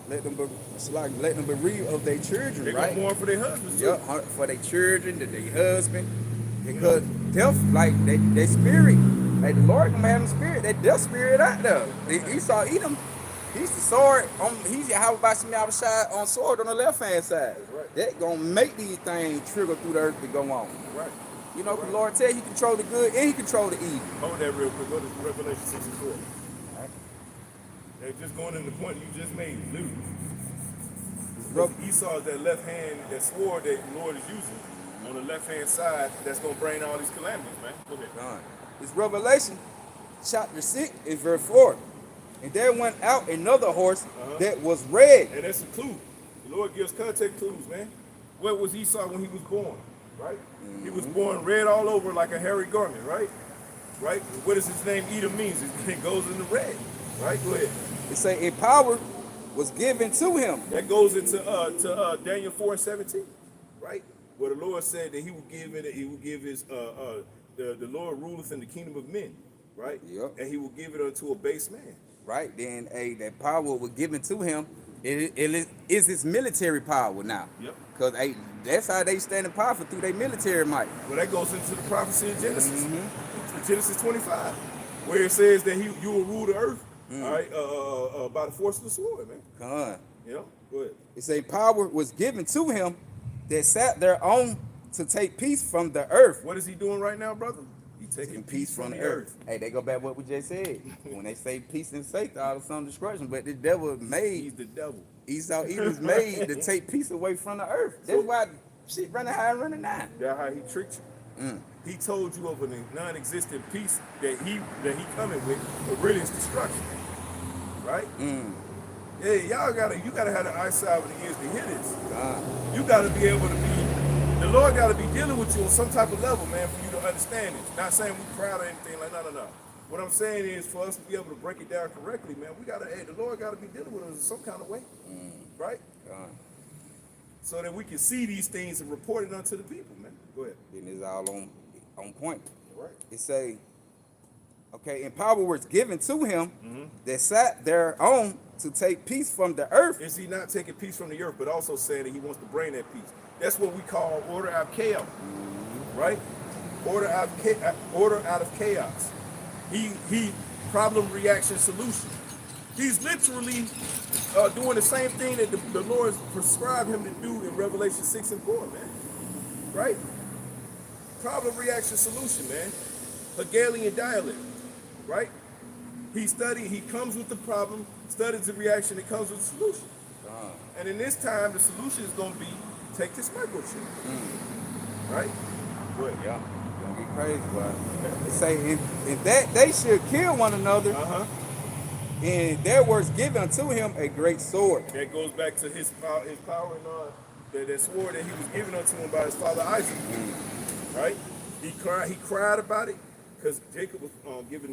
let them bereave of their children, They right? gonna mourn for their husbands too. Yeah, for their children, their husband, because death, like they spirit, like the Lord gonna have them spirit, that death spirit out there. Esau eat them. He's the sword he's how about some outside on sword on the left hand side. Right. That gonna make these things trigger through the earth to go on. Right. You know, the Lord tell you, he control the good and he control the evil. Hold that real quick. Go to Revelation 64. Right. They're just going in the point you just made, literally. Bro, Esau is that left hand, that sword that the Lord is using on the left hand side that's gonna bring all these calamities, man. Go ahead. God. It's Revelation chapter 6 and verse 4. And there went out another horse that was red. And that's a clue. The Lord gives context clues, man. What was Esau when he was born? Right? He was born red all over like a hairy garment, right? Right? What does his name Edom means? It goes into red. Right? Go ahead. It say, and power was given to him. That goes into Daniel 4:17, right? Where the Lord said that he will give his the Lord ruleth in the kingdom of men, right? Yep. And he will give it unto a base man. Right? Then that power was given to him. It is his military power now. Yep. Because that's how they stand in power through their military might. Well, that goes into the prophecy of Genesis, Genesis 25, where it says that you will rule the earth, all right, by the force of the sword, man. Come on. You know, go ahead. It say power was given to him that sat there on to take peace from the earth. What is he doing right now, brother? He's taking peace from the earth. Hey, they go back what we just said. When they say peace and safety, all of some destruction. But the devil He's made the devil. Esau, he was made to take peace away from the earth. That's why shit running high and running down. That's how he tricked you. He told you of a non-existent peace that he coming with, but really it's destruction. Right? Yeah, you gotta have the eyesight with the ears to hear this. You gotta be able to be, the Lord gotta be dealing with you on some type of level, man, for you to understand it. Not saying we proud or anything like no. What I'm saying is, for us to be able to break it down correctly, man, the Lord gotta be dealing with us in some kind of way, right? God. So that we can see these things and report it unto the people, man. Go ahead. Then it's all on point. Right. It say, okay, and power was given to him that sat thereon to take peace from the earth. Is he not taking peace from the earth, but also saying that he wants to bring that peace? That's what we call order out of chaos, right? Order out of chaos. He problem, reaction, solution. He's literally doing the same thing that the Lord prescribed him to do in Revelation 6 and 4, man. Right? Problem, reaction, solution, man. Hegelian dialect, right? He comes with the problem, studies the reaction, and comes with the solution. And in this time, the solution is going to be, take this microchip. Right? Go ahead. Yeah. Gonna get crazy, but it say in that they should kill one another, and there was given unto him a great sword. That goes back to his power and that sword that he was given unto him by his father Isaac. Right? He cried about it because Jacob was given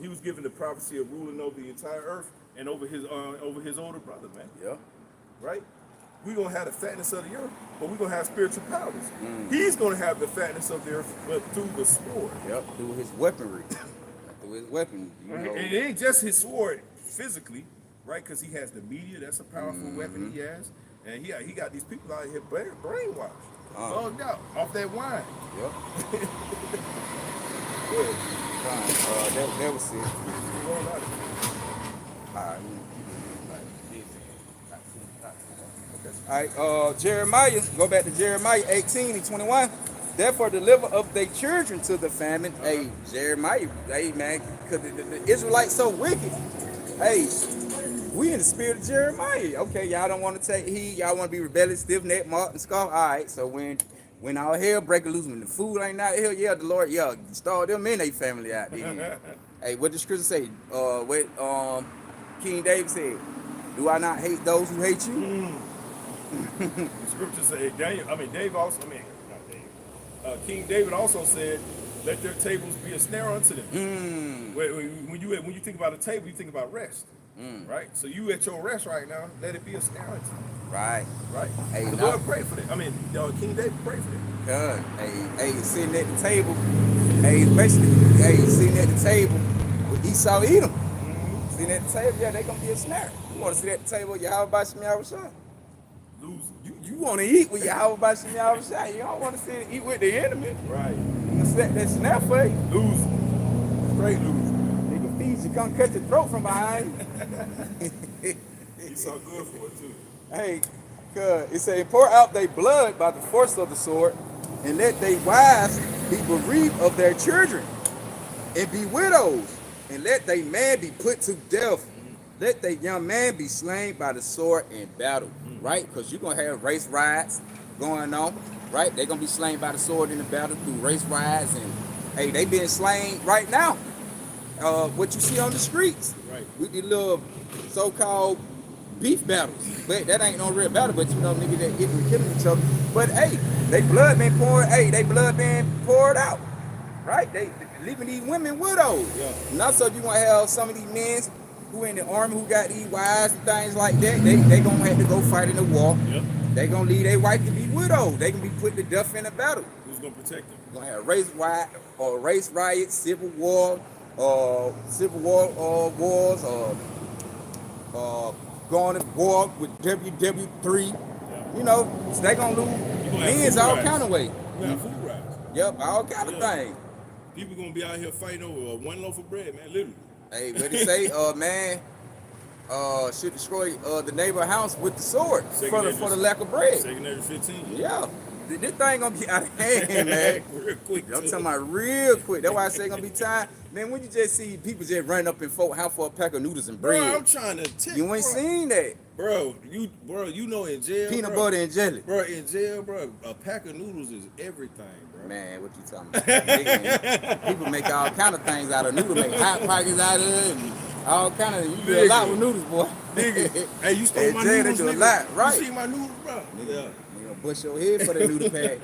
he was given the prophecy of ruling over the entire earth and over his older brother, man. Yeah. Right? We're going to have the fatness of the earth, but we're going to have spiritual powers. He's going to have the fatness of the earth, but through the sword. Yep. Through his weaponry. Through his weapon. You know. And it ain't just his sword physically, right? Because he has the media. That's a powerful weapon he has. And he got these people out here brainwashed, bugged out off that wine. Yep. Good. That was it. All right, Jeremiah, go back to Jeremiah 18 and 21. Therefore, deliver up their children to the famine. Hey, Jeremiah, hey, man, because the Israelites so wicked. Hey, we in the spirit of Jeremiah. Okay, y'all don't want to take heed. Y'all want to be rebellious, stiff-necked, marked, and scoffed. All right, so when all hell breaking loose, when the food ain't out here, the Lord, start them in their family out there. Hey, what the scripture say? What King David said, do I not hate those who hate you? The scripture say, King David also said, let their tables be a snare unto them. When you think about a table, you think about rest, right? So you at your rest right now, let it be a snare unto you. Right. Hey, the Lord prayed for that. King David prayed for that. Good. Hey, sitting at the table. Hey, basically, sitting at the table with Esau Edom. Sitting at the table, they gonna be a snare. You want to sit at the table with Yahweh Bashim Yahushua? You want to eat with Yahweh Bashim Yahushua. You don't want to sit and eat with the enemy. Right. You can set that snare for you. Lose. Straight lose. He can feed you, come cut your throat from behind. He's so good for it too. Hey, good. It say, pour out their blood by the force of the sword, and let their wives be bereaved of their children, and be widows, and let their man be put to death. Let their young man be slain by the sword in battle, right? Because you're going to have race riots going on, right? They're going to be slain by the sword in the battle through race riots, and, hey, they being slain right now. What you see on the streets, right? With the little so-called beef battles. But that ain't no real battle, but niggas that getting to killing each other. But, hey, they blood been poured out, right? They leaving these women widows. Yeah. And also you want to have some of these men who in the army who got these wives and things like that, they gonna have to go fight in the war. Yep. They gonna leave their wife to be widowed. They gonna be put to death in a battle. Who's gonna protect them? Gonna have race riots, civil war, wars, going to war with WW3. Yeah. So they gonna lose men's all kind of way. We got food riots. Yep, all kind of things. People gonna be out here fighting over one loaf of bread, man, literally. Hey, what they say, man, should destroy the neighbor house with the sword for the lack of bread. Second Ezra 15. Yeah. This thing gonna be out of hand, man. Real quick. I'm talking about real quick. That's why I say gonna be time. Man, when you just see people just running up in folk house for a pack of noodles and bread. Bro, I'm trying to tell you. You ain't seen that. Bro, you know in jail. Peanut butter and jelly. Bro, in jail, bro, a pack of noodles is everything, bro. Man, what you talking about? People make all kind of things out of noodles, make hot pockets out of it, and All kind of, you do a lot with noodles, boy. Nigga, hey, you stole Hey, my Jay, noodles, they do a nigga. lot, right. You see my noodles, bro? Nigga, Yeah. you gonna bust your head for that noodle pack.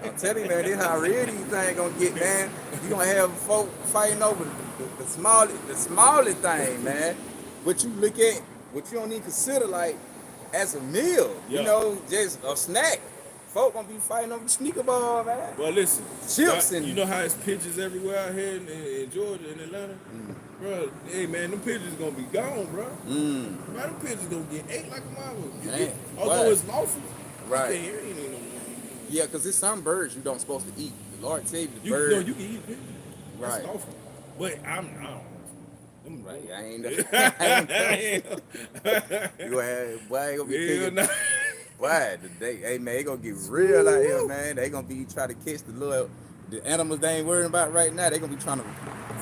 I'm telling you, man, this how real these things gonna get, man. You gonna have folk fighting over the smallest thing, man. What you look at, what you don't even consider like as a meal, Yeah. you know, just a snack. Folk gonna be fighting over the sneaker ball, man. Well, listen, Chips and you know how it's pigeons everywhere out here in Georgia and Atlanta, bro. Hey man, them pigeons gonna be gone, bro. Man, them pigeons gonna get ate like a mama. Man, Although what? it's lawful, Right. You can't eat them. Yeah, because there's some birds you don't supposed to eat. The Lord tell you the You bird. know you can eat pigeons. That's Right. lawful. But I don't. Them Right, I ain't. Yeah, You ain't, boy, ain't gonna be picking. nah. Boy, today, hey man, they gonna get real out here, man. They gonna be trying to catch the animals they ain't worrying about right now. They gonna be trying to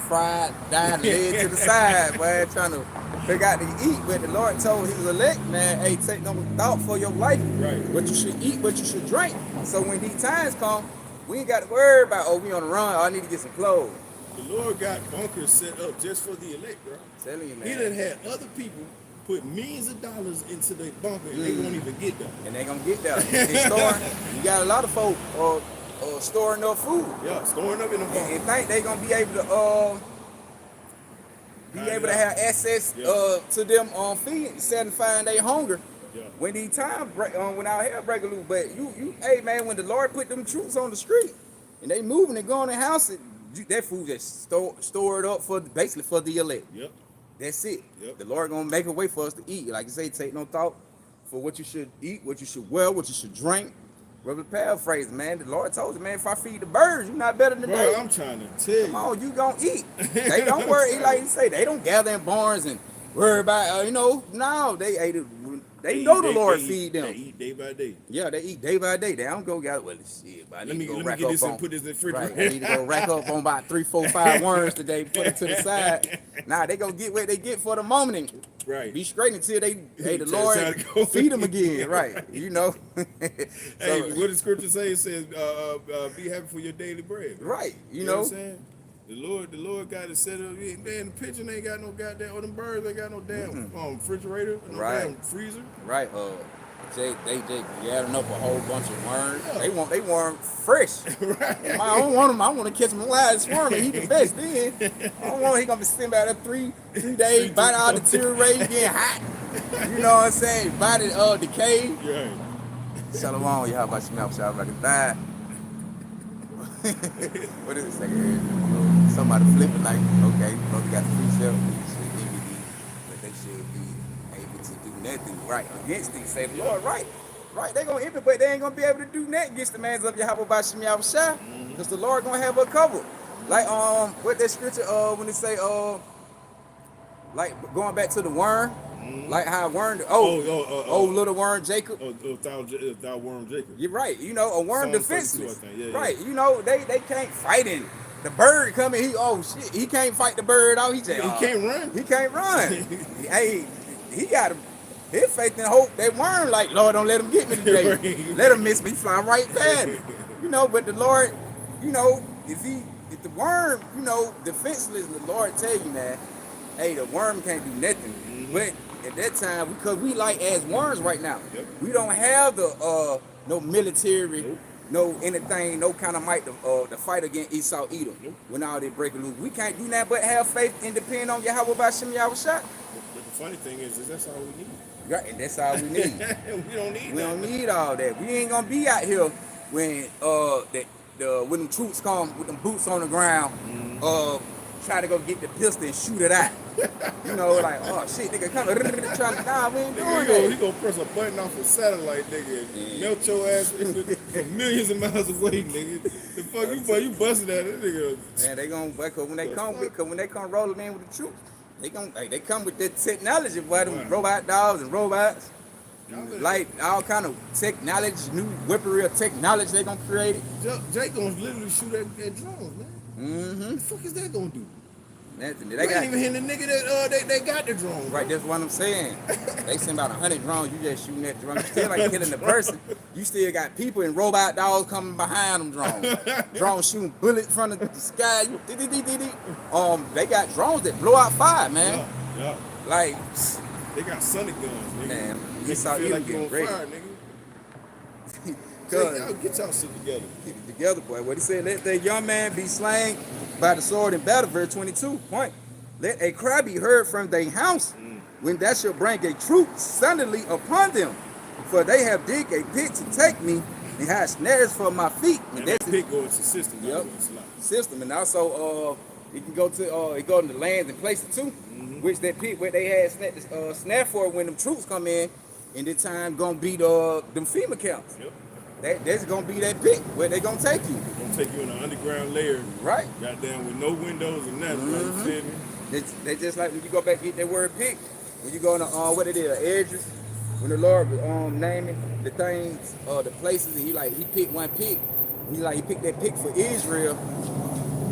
fry, down, leg to the side, boy, trying to figure out to eat. But the Lord told his elect, man, hey, take no thought for your life. Right. What you should eat, what you should drink. So when these times come, we ain't got to worry about, oh, we on the run, I need to get some clothes. The Lord got bunkers set up just for the elect, bro. I'm telling you, man. He done had other people put millions of dollars into their bunker and they won't even get there. And they gonna get there. They storing. You got a lot of folk storing up food. Yeah, storing up in the bunker. And think they gonna be able to have access to them feeding, satisfying their hunger Yeah. when these times when our hell break loose. But hey man, when the Lord put them troops on the street and they moving and going in houses, that food just stored up basically for the elect. Yep. That's it. Yep. The Lord gonna make a way for us to eat. Like you say, take no thought for what you should eat, what you should wear, what you should drink. Brother paraphrase, man. The Lord told you, man, if I feed the birds, you're not better than Bro, they. I'm trying to tell Come you. on, you gonna eat. They don't worry, like you say, they don't gather in barns and worry about, no, they ate it. They know the Lord feed them. They eat day by day. Yeah, they eat day by day. They don't go gather. Well, shit, but I Let need to me go rack get up this on. and put this in the fridge. Right, I need to go rack up on about 3, 4, 5 worms today. Put it to the side. Nah, they gonna get what they get for the moment. And Right. be straight until they, hey, the Till Lord it's time to go. feed them again. Right, So, Hey, what the scripture say? It says, be happy for your daily bread. right, You know what I'm saying? The Lord got it set up. Man, the pigeon ain't got no goddamn, or them birds ain't got no damn refrigerator, no Right. damn freezer. Right, they gathering up a whole bunch of worms. They worm fresh. Right. I don't want them. I want to catch them alive swarming. He the best then. I don't want he gonna be sitting about there 3 days, body all deteriorating, getting hot. You know what I'm saying? Body decay. Right. Shalom, y'all about to mouth shot like a thigh. What is it say here? Somebody flipping like, okay, we got the free shelf, but they should be able to do nothing right against these. Say the Lord, right. They gonna empty, but they ain't gonna be able to do nothing against the man's of Yahweh Bashim Yahushua, because the Lord gonna have a cover. Like what that scripture when they say like going back to the worm, like how worm little worm Jacob. Thou worm Jacob. You're right. A worm Psalm 32, defenseless. I think. Yeah, right. They can't fight him. The bird coming, he can't fight the bird out. He just, can't run. He can't run. Hey, he got his faith and hope. They worm like, Lord, don't let him get me today. Right. Let him miss me, fly right past me. But the Lord, if the worm, defenseless, the Lord tell you, man, hey, the worm can't do nothing. But at that time, because we like as worms right now, we don't have the no military, no anything, no kind of might to fight against Esau Edom when all they break loose. We can't do that but have faith and depend on Yahweh Bashim Yahushua. But the funny thing is that's all we need. Right, and that's all we need. We don't need We that. don't need all that. We ain't gonna be out here when when them troops come with them boots on the ground, try to go get the pistol and shoot it out. Like, oh shit, nigga, come trying to die. We ain't doing that. He gonna press a button off a satellite, nigga, and melt your ass from millions of miles away, nigga. The fuck you busting at it, nigga. Man, they gonna when they come rolling in with the troops, they come with that technology, boy, them robot dogs and robots. Like all kind of technology, new whippery technology they gonna create it. Jake gonna literally shoot at drones, man. What the fuck is that gonna do? Nothing. They ain't even hitting the nigga that they got the drone. Right, that's what I'm saying. They send about 100 drones, you just shooting that drone. You still ain't killing the person. You still got people and robot dogs coming behind them drones. Drones shooting bullets from the sky. They got drones that blow out fire, man. Yeah. Like, They got sonic guns, nigga. man, Make he you saw feel you like you on getting ready. fire, nigga. Cause Y'all get y'all shit together. keep it together, boy. What he said, let that young man be slain by the sword in battle, verse 22. Point. Let a cry be heard from their house when that shall bring a troop suddenly upon them. For they have dig a pit to take me and have snares for my feet. And that pit goes to system. Yep. System. And also it can go to it go to the lands and places too. Which that pit where they had snare for when them troops come in the time gonna be them FEMA camps. Yep. That's gonna be that pit where they gonna take you. They're gonna take you in an underground layer. Right. Goddamn with no windows and nothing. Right? You feel me? They just like when you go back and get that word pit, when you go to what it is, edges, when the Lord was naming the things, the places, and he picked one pit. He picked that pit for Israel.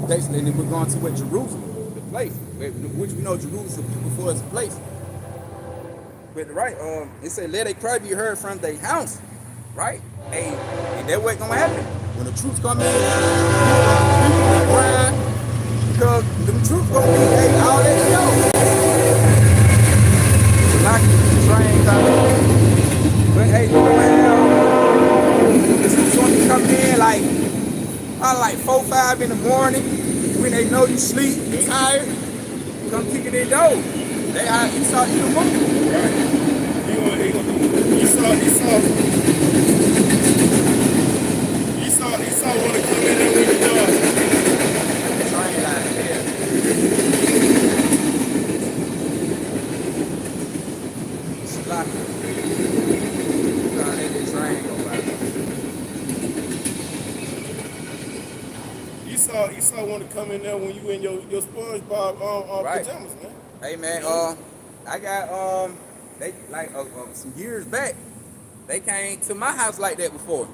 Basically, and then we're going to what Jerusalem, the place, which we know Jerusalem before it's a place. But right, it said, let a cry be heard from their house, right? Hey, and that what's gonna happen when the troops come in. People gonna cry because the troops gonna be all that show. Like the train coming, but hey, you gonna have the troops gonna be coming in like 4, 5 in the morning when they know you sleep, you tired. Come kicking their door. They you saw you the move. Right. He saw want to come in there with the dog. Train line there. Sloppy. Let the train go by. He saw want to come in there when you in your SpongeBob Right. pajamas, man. Hey man, I got they like some years back, they came to my house like that before.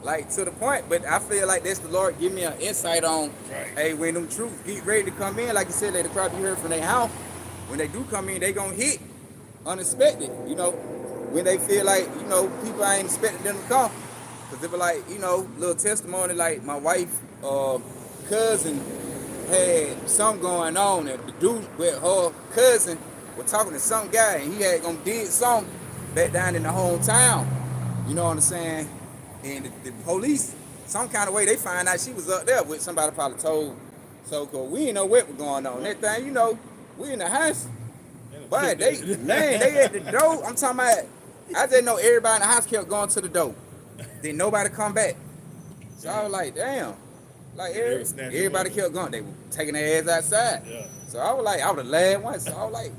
Like to the point, but I feel like that's the Lord give me an insight on, hey, when them troops get ready to come in, like you said, they probably heard from their house. When they do come in, they gonna hit unexpected, you know, when they feel like, you know, people ain't expecting them to come. Cause they were like, you know, little testimony, like my wife, cousin had something going on, and the dude with her cousin was talking to some guy, and he had gonna did something back down in the hometown. You know what I'm saying? And the police, some kind of way, they find out she was up there with somebody probably told. So, cause we didn't know what was going on. That thing, you know, we in the house. But they at the door. I'm talking about, I just know everybody in the house kept going to the door. Then nobody come back. So I was like, damn. Like everybody kept going. They were taking their ass outside. Yeah. So I was like, I was the last one. So I was like,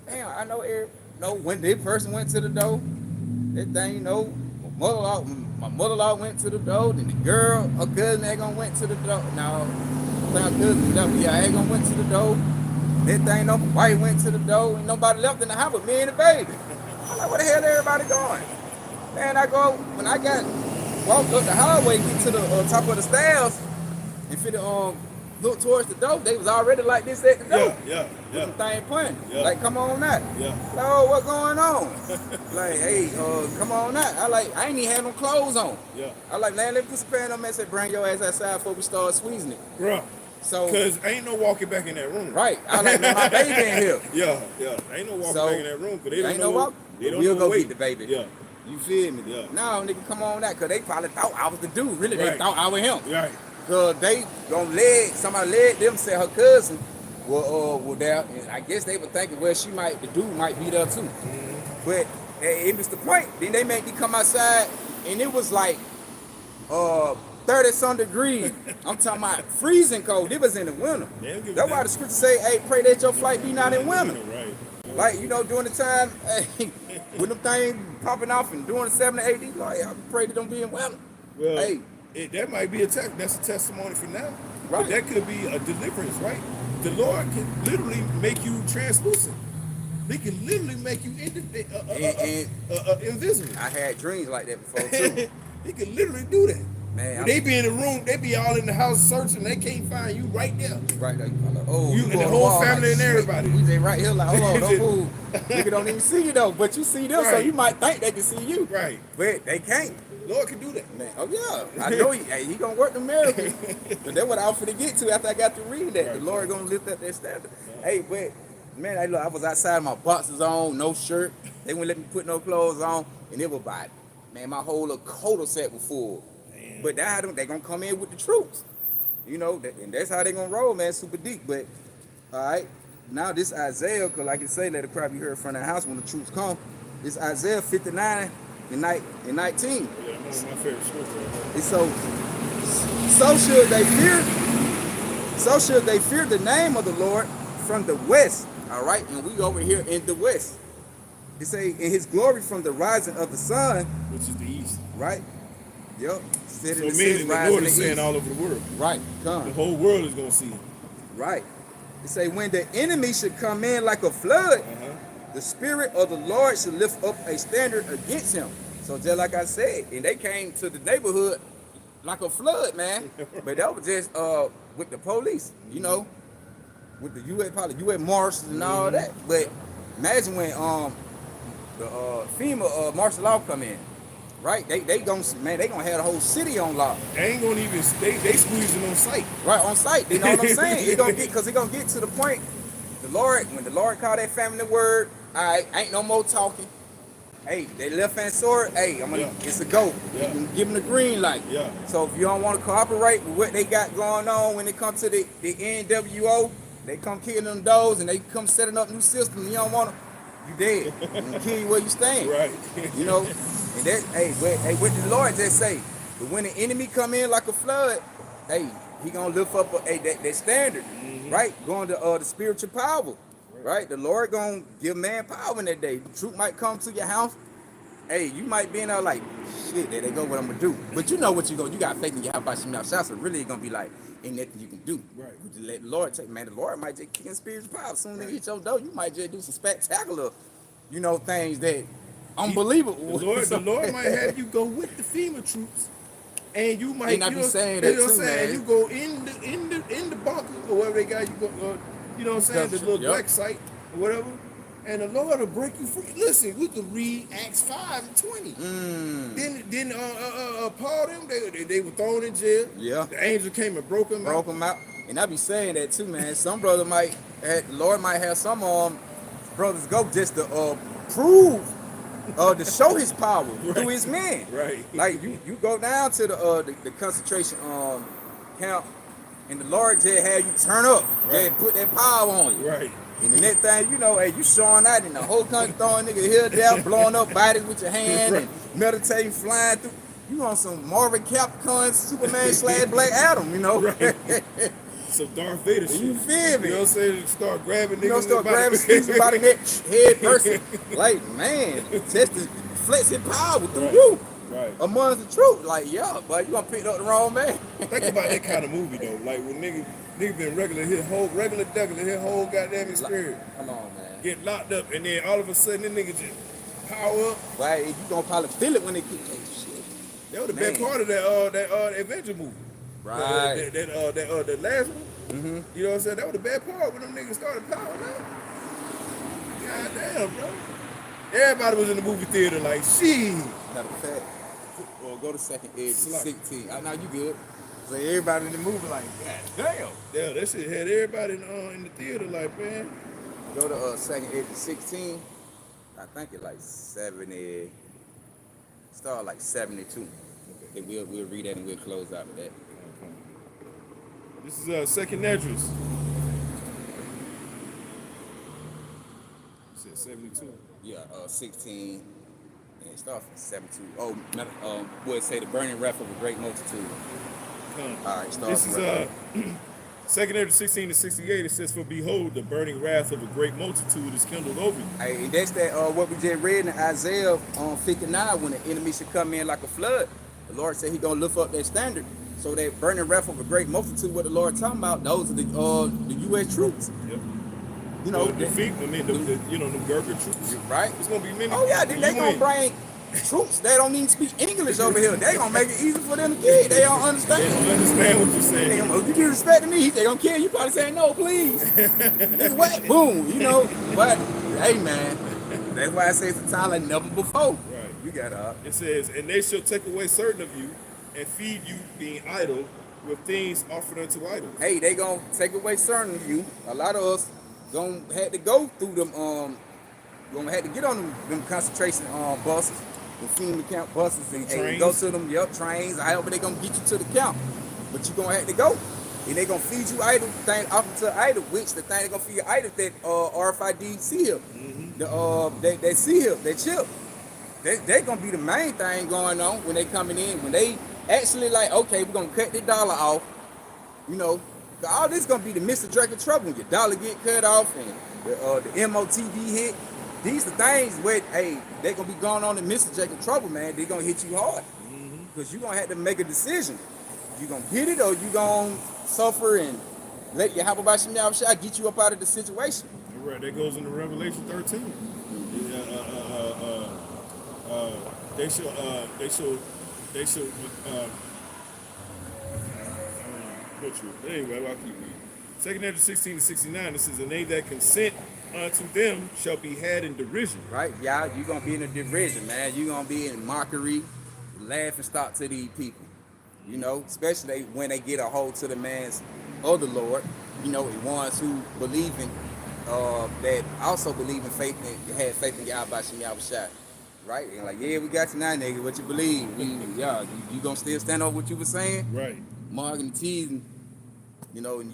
damn, I know when this person went to the door, that thing, you know, my mother-in-law went to the door, then the girl, her cousin, they gonna went to the door. No, her cousin, yeah, they gonna went to the door. That thing, no, my wife went to the door, and nobody left in the house but me and the baby. I'm like, where the hell everybody going? Man, when I walked up the hallway, get to the top of the stairs, and for the look towards the door, they was already like this at the door. Yeah. With them thing playing. Yeah. Like, come on out. Yeah. Like, oh, what's going on? Like, hey, come on out. I ain't even had no clothes on. Yeah. I like, man, let me put some pants on and say, bring your ass outside before we start squeezing it. Bruh. So, Cause ain't no walking back in that room. right. I like, man, my baby in here. Yeah. Ain't no walking back in that room. Cause they don't ain't know. no walk. They don't We'll know go wait. get the baby. Yeah. You feel me? Yeah. No, nigga, come on out. Cause they probably thought I was the dude. Really, Right. they thought I was him. Right. Cause they gonna somebody led them, said her cousin were there, and I guess they were thinking, well, the dude might be there too. Mm-hmm. But it was the point. Then they made me come outside, and it was like 30-some degrees. I'm talking about freezing cold. It was in the winter. That's why the scripture say, hey, pray that your flight be not in winter. Right. Like, you know, during the time, hey, when them things popping off and doing the 7 to 8, like, I pray that don't be in winter. Well, hey. That might be that's a testimony for now. Right. But that could be a deliverance, right? The Lord can literally make you translucent. He can literally make you invisible. I had dreams like that before too. He can literally do that. Man, when they be in the room, they be all in the house searching. They can't find you right there. Right there. Like, oh, you and the whole family and everybody. We just right here like, hold on, don't move. Nigga don't even see you though, but you see them, so you might think they can see you. Right. But they can't. Lord can do that. Man, oh yeah. I know he gonna work the miracles. But that's what I was finna get to after I got to read that. The Lord gonna lift up that standard. Hey, but man, I was outside, my boxers on, no shirt. They wouldn't let me put no clothes on, and it was about, man, my whole little coat set was full. Man. But now they gonna come in with the troops, you know, and that's how they gonna roll, man, super deep. But all right, now this Isaiah, cause like I say, let the crowd be heard from the house when the troops come. This Isaiah 59 and 19. Yeah, one of my favorite scriptures. And so should they fear. So should they fear the name of the Lord from the west. All right, and we over here in the west. They say in His glory from the rising of the sun, Which is the east. right? Yup. So meaning the Lord is saying all over the world. Right. The Come. whole world is gonna see him. Right. They say when the enemy should come in like a flood, the Spirit of the Lord should lift up a standard against him. So just like I said, and they came to the neighborhood like a flood, man. But that was just with the police, you know, with the U.S. Marshals and all that. But imagine when the FEMA martial law come in, right? They gonna have the whole city on lock. They ain't gonna even they squeezing on sight. Right, on site. You know what I'm saying? It gonna get to the point. When the Lord called that family word, all right, ain't no more talking. Hey, they left hand sword. Hey, it's a go. Yeah. You can give them the green light. Yeah. So if you don't want to cooperate with what they got going on when it comes to the NWO, they come killing them doors and they come setting up new systems. You don't want them, you dead. I'm gonna kill you where you stand. Right. You know, and that what the Lord just say. But when the enemy come in like a flood, hey, He gonna lift up that standard, right? Going to the spiritual power. Right, the Lord gonna give man power in that day. The truth might come to your house. Hey, you might be in there like, shit, there they go, what I'm gonna do. But you know what you got faith in your house by some outside, so really it's gonna be like, ain't nothing you can do. Right. You just let the Lord take, man, the Lord might just kick in spiritual power. As soon as they hit your door, you might just do some spectacular, you know, things that unbelievable. The Lord might have you go with the FEMA troops. And you might, And I be saying that too, man. You go in the bunker or wherever they got you go. You know what I'm saying? The little black site or whatever. And the Lord will break you free. Listen, we can read Acts 5:20. Then Paul them they were thrown in jail. Yeah. The angel came and broke them out. And I be saying that too, man. Some brother the Lord might have some brothers go just to prove to show His power through His men. Right. Like you go down to the concentration camp, and the Lord just had you turn up, just put that power on you. Right. And the next thing you know, hey, you showing out in the whole country, throwing nigga here, there, blowing up bodies with your hand and meditating, flying through. You on some Marvel Capcom, Superman / Black Adam, you know? Right. Some Darth Vader shit. You feel me? You know what I'm saying? Start grabbing niggas. You know, start grabbing Steve by the neck, head person. Like, man, test the flexing power through you. Right. Amongst the truth. Like, yeah, but you gonna pick up the wrong man. Think about that kind of movie though. Like when niggas been regular his whole goddamn experience. Come on, man. Get locked up and then all of a sudden that nigga just power up. Right, you gonna probably feel it when they keep shit. That was the best part of that Avenger movie. Right. The last one. You know what I'm saying? That was the bad part when them niggas started powering up. God damn, bro. Everybody was in the movie theater like, shit. Matter of fact, or go to second edge, Slack. 16. Now you good. So everybody in the movie like, God damn. Yeah, that shit had everybody in the theater like, man. Go to second edge, 16. I think it's like 70. Start like 72. And we'll read that and we'll close out with that. This is second address. You said 72. Yeah, 16. And it starts from 72. Oh, would say the burning wrath of a great multitude. All right, start This is second address 16 to 68. It says, "For behold, the burning wrath of a great multitude is kindled over you." Hey, that's that what we just read in Isaiah 59 when the enemy should come in like a flood. The Lord said He gonna lift up that standard. So that burning wrath of a great multitude, what the Lord talking about, those are the U.S. troops. Yep. You know, the Gurkha troops. right? It's gonna be many. Oh yeah, they gonna bring troops that don't even speak English over here. They gonna make it easy for them to kill. They don't understand. They don't understand what you're saying. They gonna, you give respect to me. They gonna kill you. Probably saying no, please. It's what? Boom. You know. But hey, man, that's why I say it's a time like never before. Right. You got It says, "And they shall take away certain of you, and feed you, being idle, with things offered unto idols." Hey, they gonna take away certain of you. A lot of us gonna have to go through them. Gonna have to get on them concentration buses, the FEMA camp buses, and go to them trains. However they gonna get you to the camp, but you gonna have to go. And they gonna feed you idle thing off to idle, which the thing they gonna feed you idle that RFID seal, that seal, that chip. They gonna be the main thing going on when they coming in. When they actually like, okay, we're gonna cut the dollar off. You know, all this gonna be the Mr. Drake of trouble when your dollar get cut off and the MOTV hit. These are things where, hey, they gonna be going on in Mr. Drake of trouble, man. They gonna hit you hard because you gonna have to make a decision. You gonna get it or you gonna suffer and let your Hababashim shot get you up out of the situation. You're right. That goes into Revelation 13. They shall butcher it. Anyway, I'll keep reading. 2 Ezra 16 and 69, this is, and they that consent unto them shall be had in derision. Right, y'all, you gonna be in a derision, man. You gonna be in mockery, laughing stock to these people. You know, especially when they get a hold to the man's of the Lord. You know, the ones who believe in that also believe in faith and had faith in Yahweh Shai. Right? And like, yeah, we got you now, nigga. What you believe? You gonna still stand on what you were saying? Right. Marking the teas, and you know, and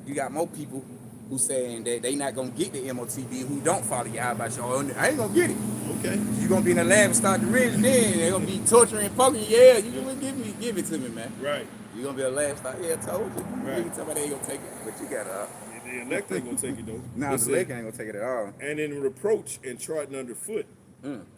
you got more people who saying that they not gonna get the MOTB who don't follow Yahweh Shai. I ain't gonna get it. Okay. You gonna be in the lab and start the ridge, then they're gonna be torturing and poking. Yeah, you gonna give it to me, man. Right. You gonna be a lab start. Yeah, I told you. Right. You can tell me they ain't gonna take it, but you gotta. The elect ain't gonna take it though. Nah, the elect ain't gonna take it at all. And in reproach and trodden underfoot,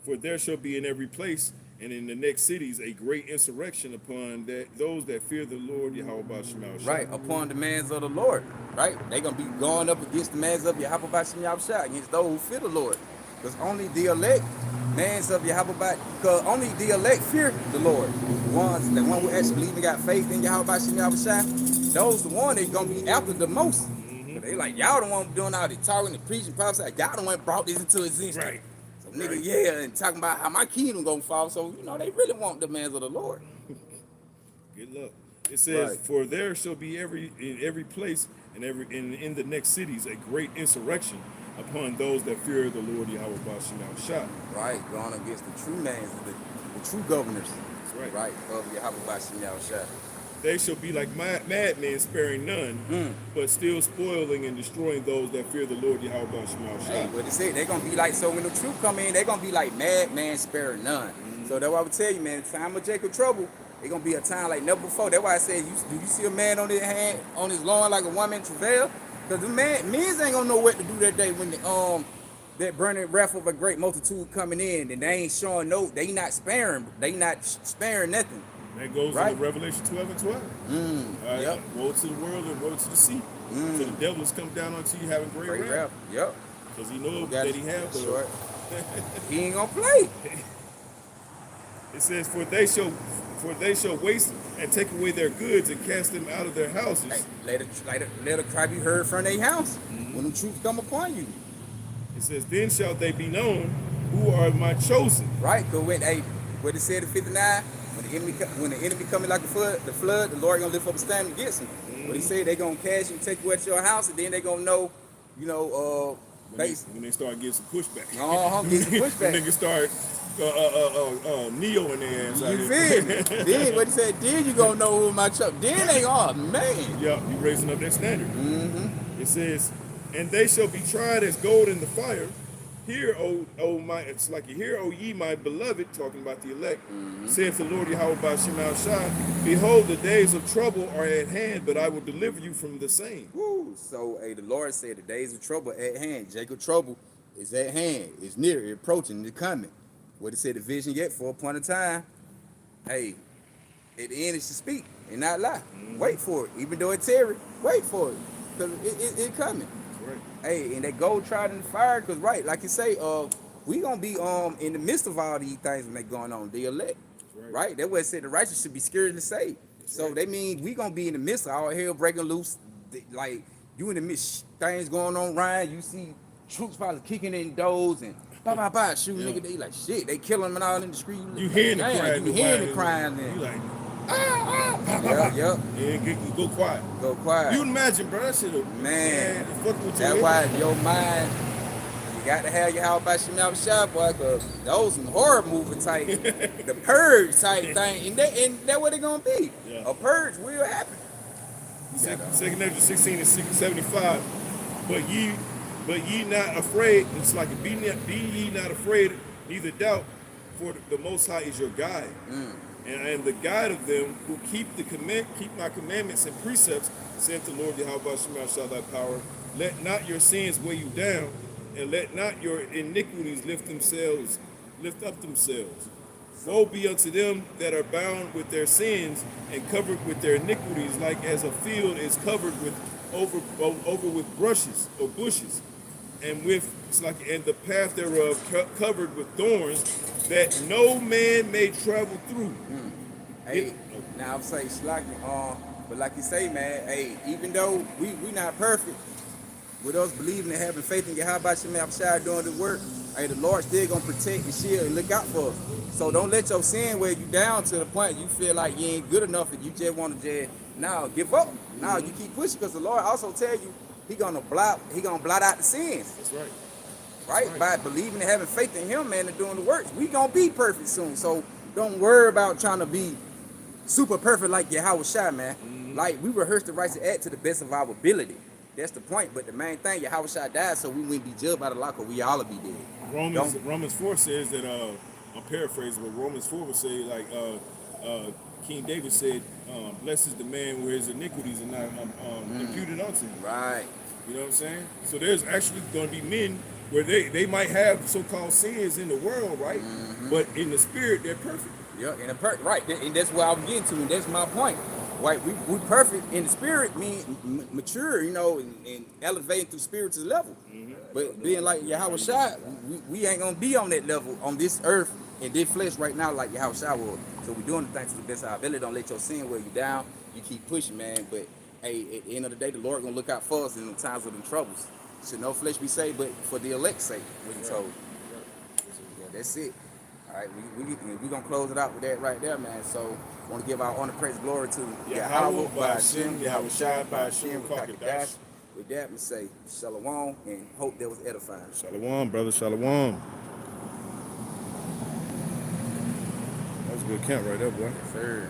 for there shall be in every place and in the next cities a great insurrection upon those that fear the Lord Yahweh Shai. Right, upon the demands of the Lord. Right, they gonna be going up against the demands of Yahweh Shai, against those who fear the Lord. Because only the elect, mans of Yahweh, because only the elect fear the Lord. The one who actually believe and got faith in Yahweh Shai, those the one they gonna be after the most. They like, y'all the one doing all the talking and preaching, prophesying. Y'all the one brought this into existence. Right. So nigga, yeah, and talking about how my kingdom gonna fall. So you know they really want the demands of the Lord. Good luck. It says, Right. for there shall be in every place and in the next cities a great insurrection upon those that fear the Lord Yahweh Shai. Right, going against the true mans, the true governors. That's right. Right, of Yahweh Shai. They shall be like madmen, sparing none, but still spoiling and destroying those that fear the Lord Yahweh Shai. Hey, what they say, they gonna be like, so when the truth come in, they gonna be like madman sparing none. So that's why I would tell you, man, time of Jacob trouble, it gonna be a time like never before. That's why I said, do you see a man on his hand, on his lawn like a woman travail? Because the men's ain't gonna know what to do that day when that burning wrath of a great multitude coming in, and they ain't showing they not sparing nothing. That goes Right. into Revelation 12 and 12. Yep. Woe to the world and woe to the sea. So the devil has come down onto you having great wrath. Yep. Because he knows that he has the short. He ain't gonna play. It says, for they shall waste and take away their goods and cast them out of their houses. Hey, let a cry be heard from their house when the truth come upon you. It says, then shall they be known who are my chosen. Right, because what it said in 59, when the enemy coming like the flood, the Lord gonna lift up a stand against him. What he said, they gonna cash you, take you at your house, and then they gonna know, When they start getting some pushback. Get some pushback. Niggas start Neo in their ass. You feel me? Then what he said, then you gonna know who my chosen. Then they are, man. Yeah, you raising up that standard. It says, and they shall be tried as gold in the fire. Hear, it's like hear, O ye my beloved, talking about the elect, saith the Lord Yahweh Shai, behold, the days of trouble are at hand, but I will deliver you from the same. Woo. So, the Lord said the days of trouble at hand. Jacob trouble is at hand. It's near, it's approaching, it's coming. What it said, the vision yet for a point of time. Hey, at the end it should speak and not lie. Wait for it. Even though it's tarry, wait for it. Because it coming. Right. Hey, and that gold tried in the fire, because right, like you say, we gonna be in the midst of all these things that going on, the elect. Right? That way it said the righteous should be scared and saved. So they mean we gonna be in the midst of all hell breaking loose. Like you in the midst, things going on, Ryan. You see troops probably kicking in doors and shooting nigga. They like shit. They killing them and all in the street. You hearing the crying. You hearing the crying. You like, Yep. and go quiet. Go quiet. You imagine, bro, that shit, Man, fuck with that's your why your mind, you got to have your how about Shemel Shah, boy, because those some horror movie type, the purge type thing, and that what it gonna be. Yeah. A purge will happen. Second Ezra 16 and 75. But ye not afraid. It's like be ye not afraid, neither doubt, for the Most High is your guide. And I am the guide of them who keep my commandments and precepts, saith the Lord Yahweh Shema Shah thy power. Let not your sins weigh you down, and let not your iniquities lift up themselves. Woe be unto them that are bound with their sins and covered with their iniquities, like as a field is covered with over with brushes or bushes, and the path thereof covered with thorns, that no man may travel through. Hey, now I'm saying slacking, but like you say, man, hey, even though we not perfect, with us believing and having faith in Yahweh Shemel Shah doing the work, hey, the Lord still gonna protect and shield and look out for us. So don't let your sin weigh you down to the point you feel like you ain't good enough and you just want to give up. Now you keep pushing, because the Lord also tell you he gonna blot out the sins. That's right. Right? By believing and having faith in him, man, and doing the works. We gonna be perfect soon. So don't worry about trying to be super perfect like Yahweh Shai, man. Like, we rehearse the rights to act to the best of our ability. That's the point. But the main thing, Yahweh Shai died so we wouldn't be judged by the law, because we all be dead. Romans 4 says that, I'm paraphrasing, but Romans 4 would say, like, King David said, blessed is the man where his iniquities are not imputed unto him. Right. You know what I'm saying? So there's actually going to be men where they might have so-called sins in the world, right? But in the spirit, they're perfect. Yeah, right. And that's what I'm getting to, and that's my point. Right, we perfect in the spirit, mean mature, and elevating through spiritual level. But being like Yahweh Shai, we ain't gonna be on that level on this earth in this flesh right now like Yahweh Shai was. So we're doing the things to the best of our ability. Don't let your sin weigh you down. You keep pushing, man. But hey, at the end of the day, the Lord gonna look out for us in the times of them troubles. Should no flesh be saved, but for the elect's sake, what he told. Yeah, that's it. All right, we gonna close it out with that right there, man. So, want to give our honor, praise, glory to Yahweh, by Hashem, Yahweh Shai, by Hashem, Kakadash. With that, we say Shalom, and hope that was edifying. Shalom, brother, shalom. That was a good count right there, boy. Yes, sir.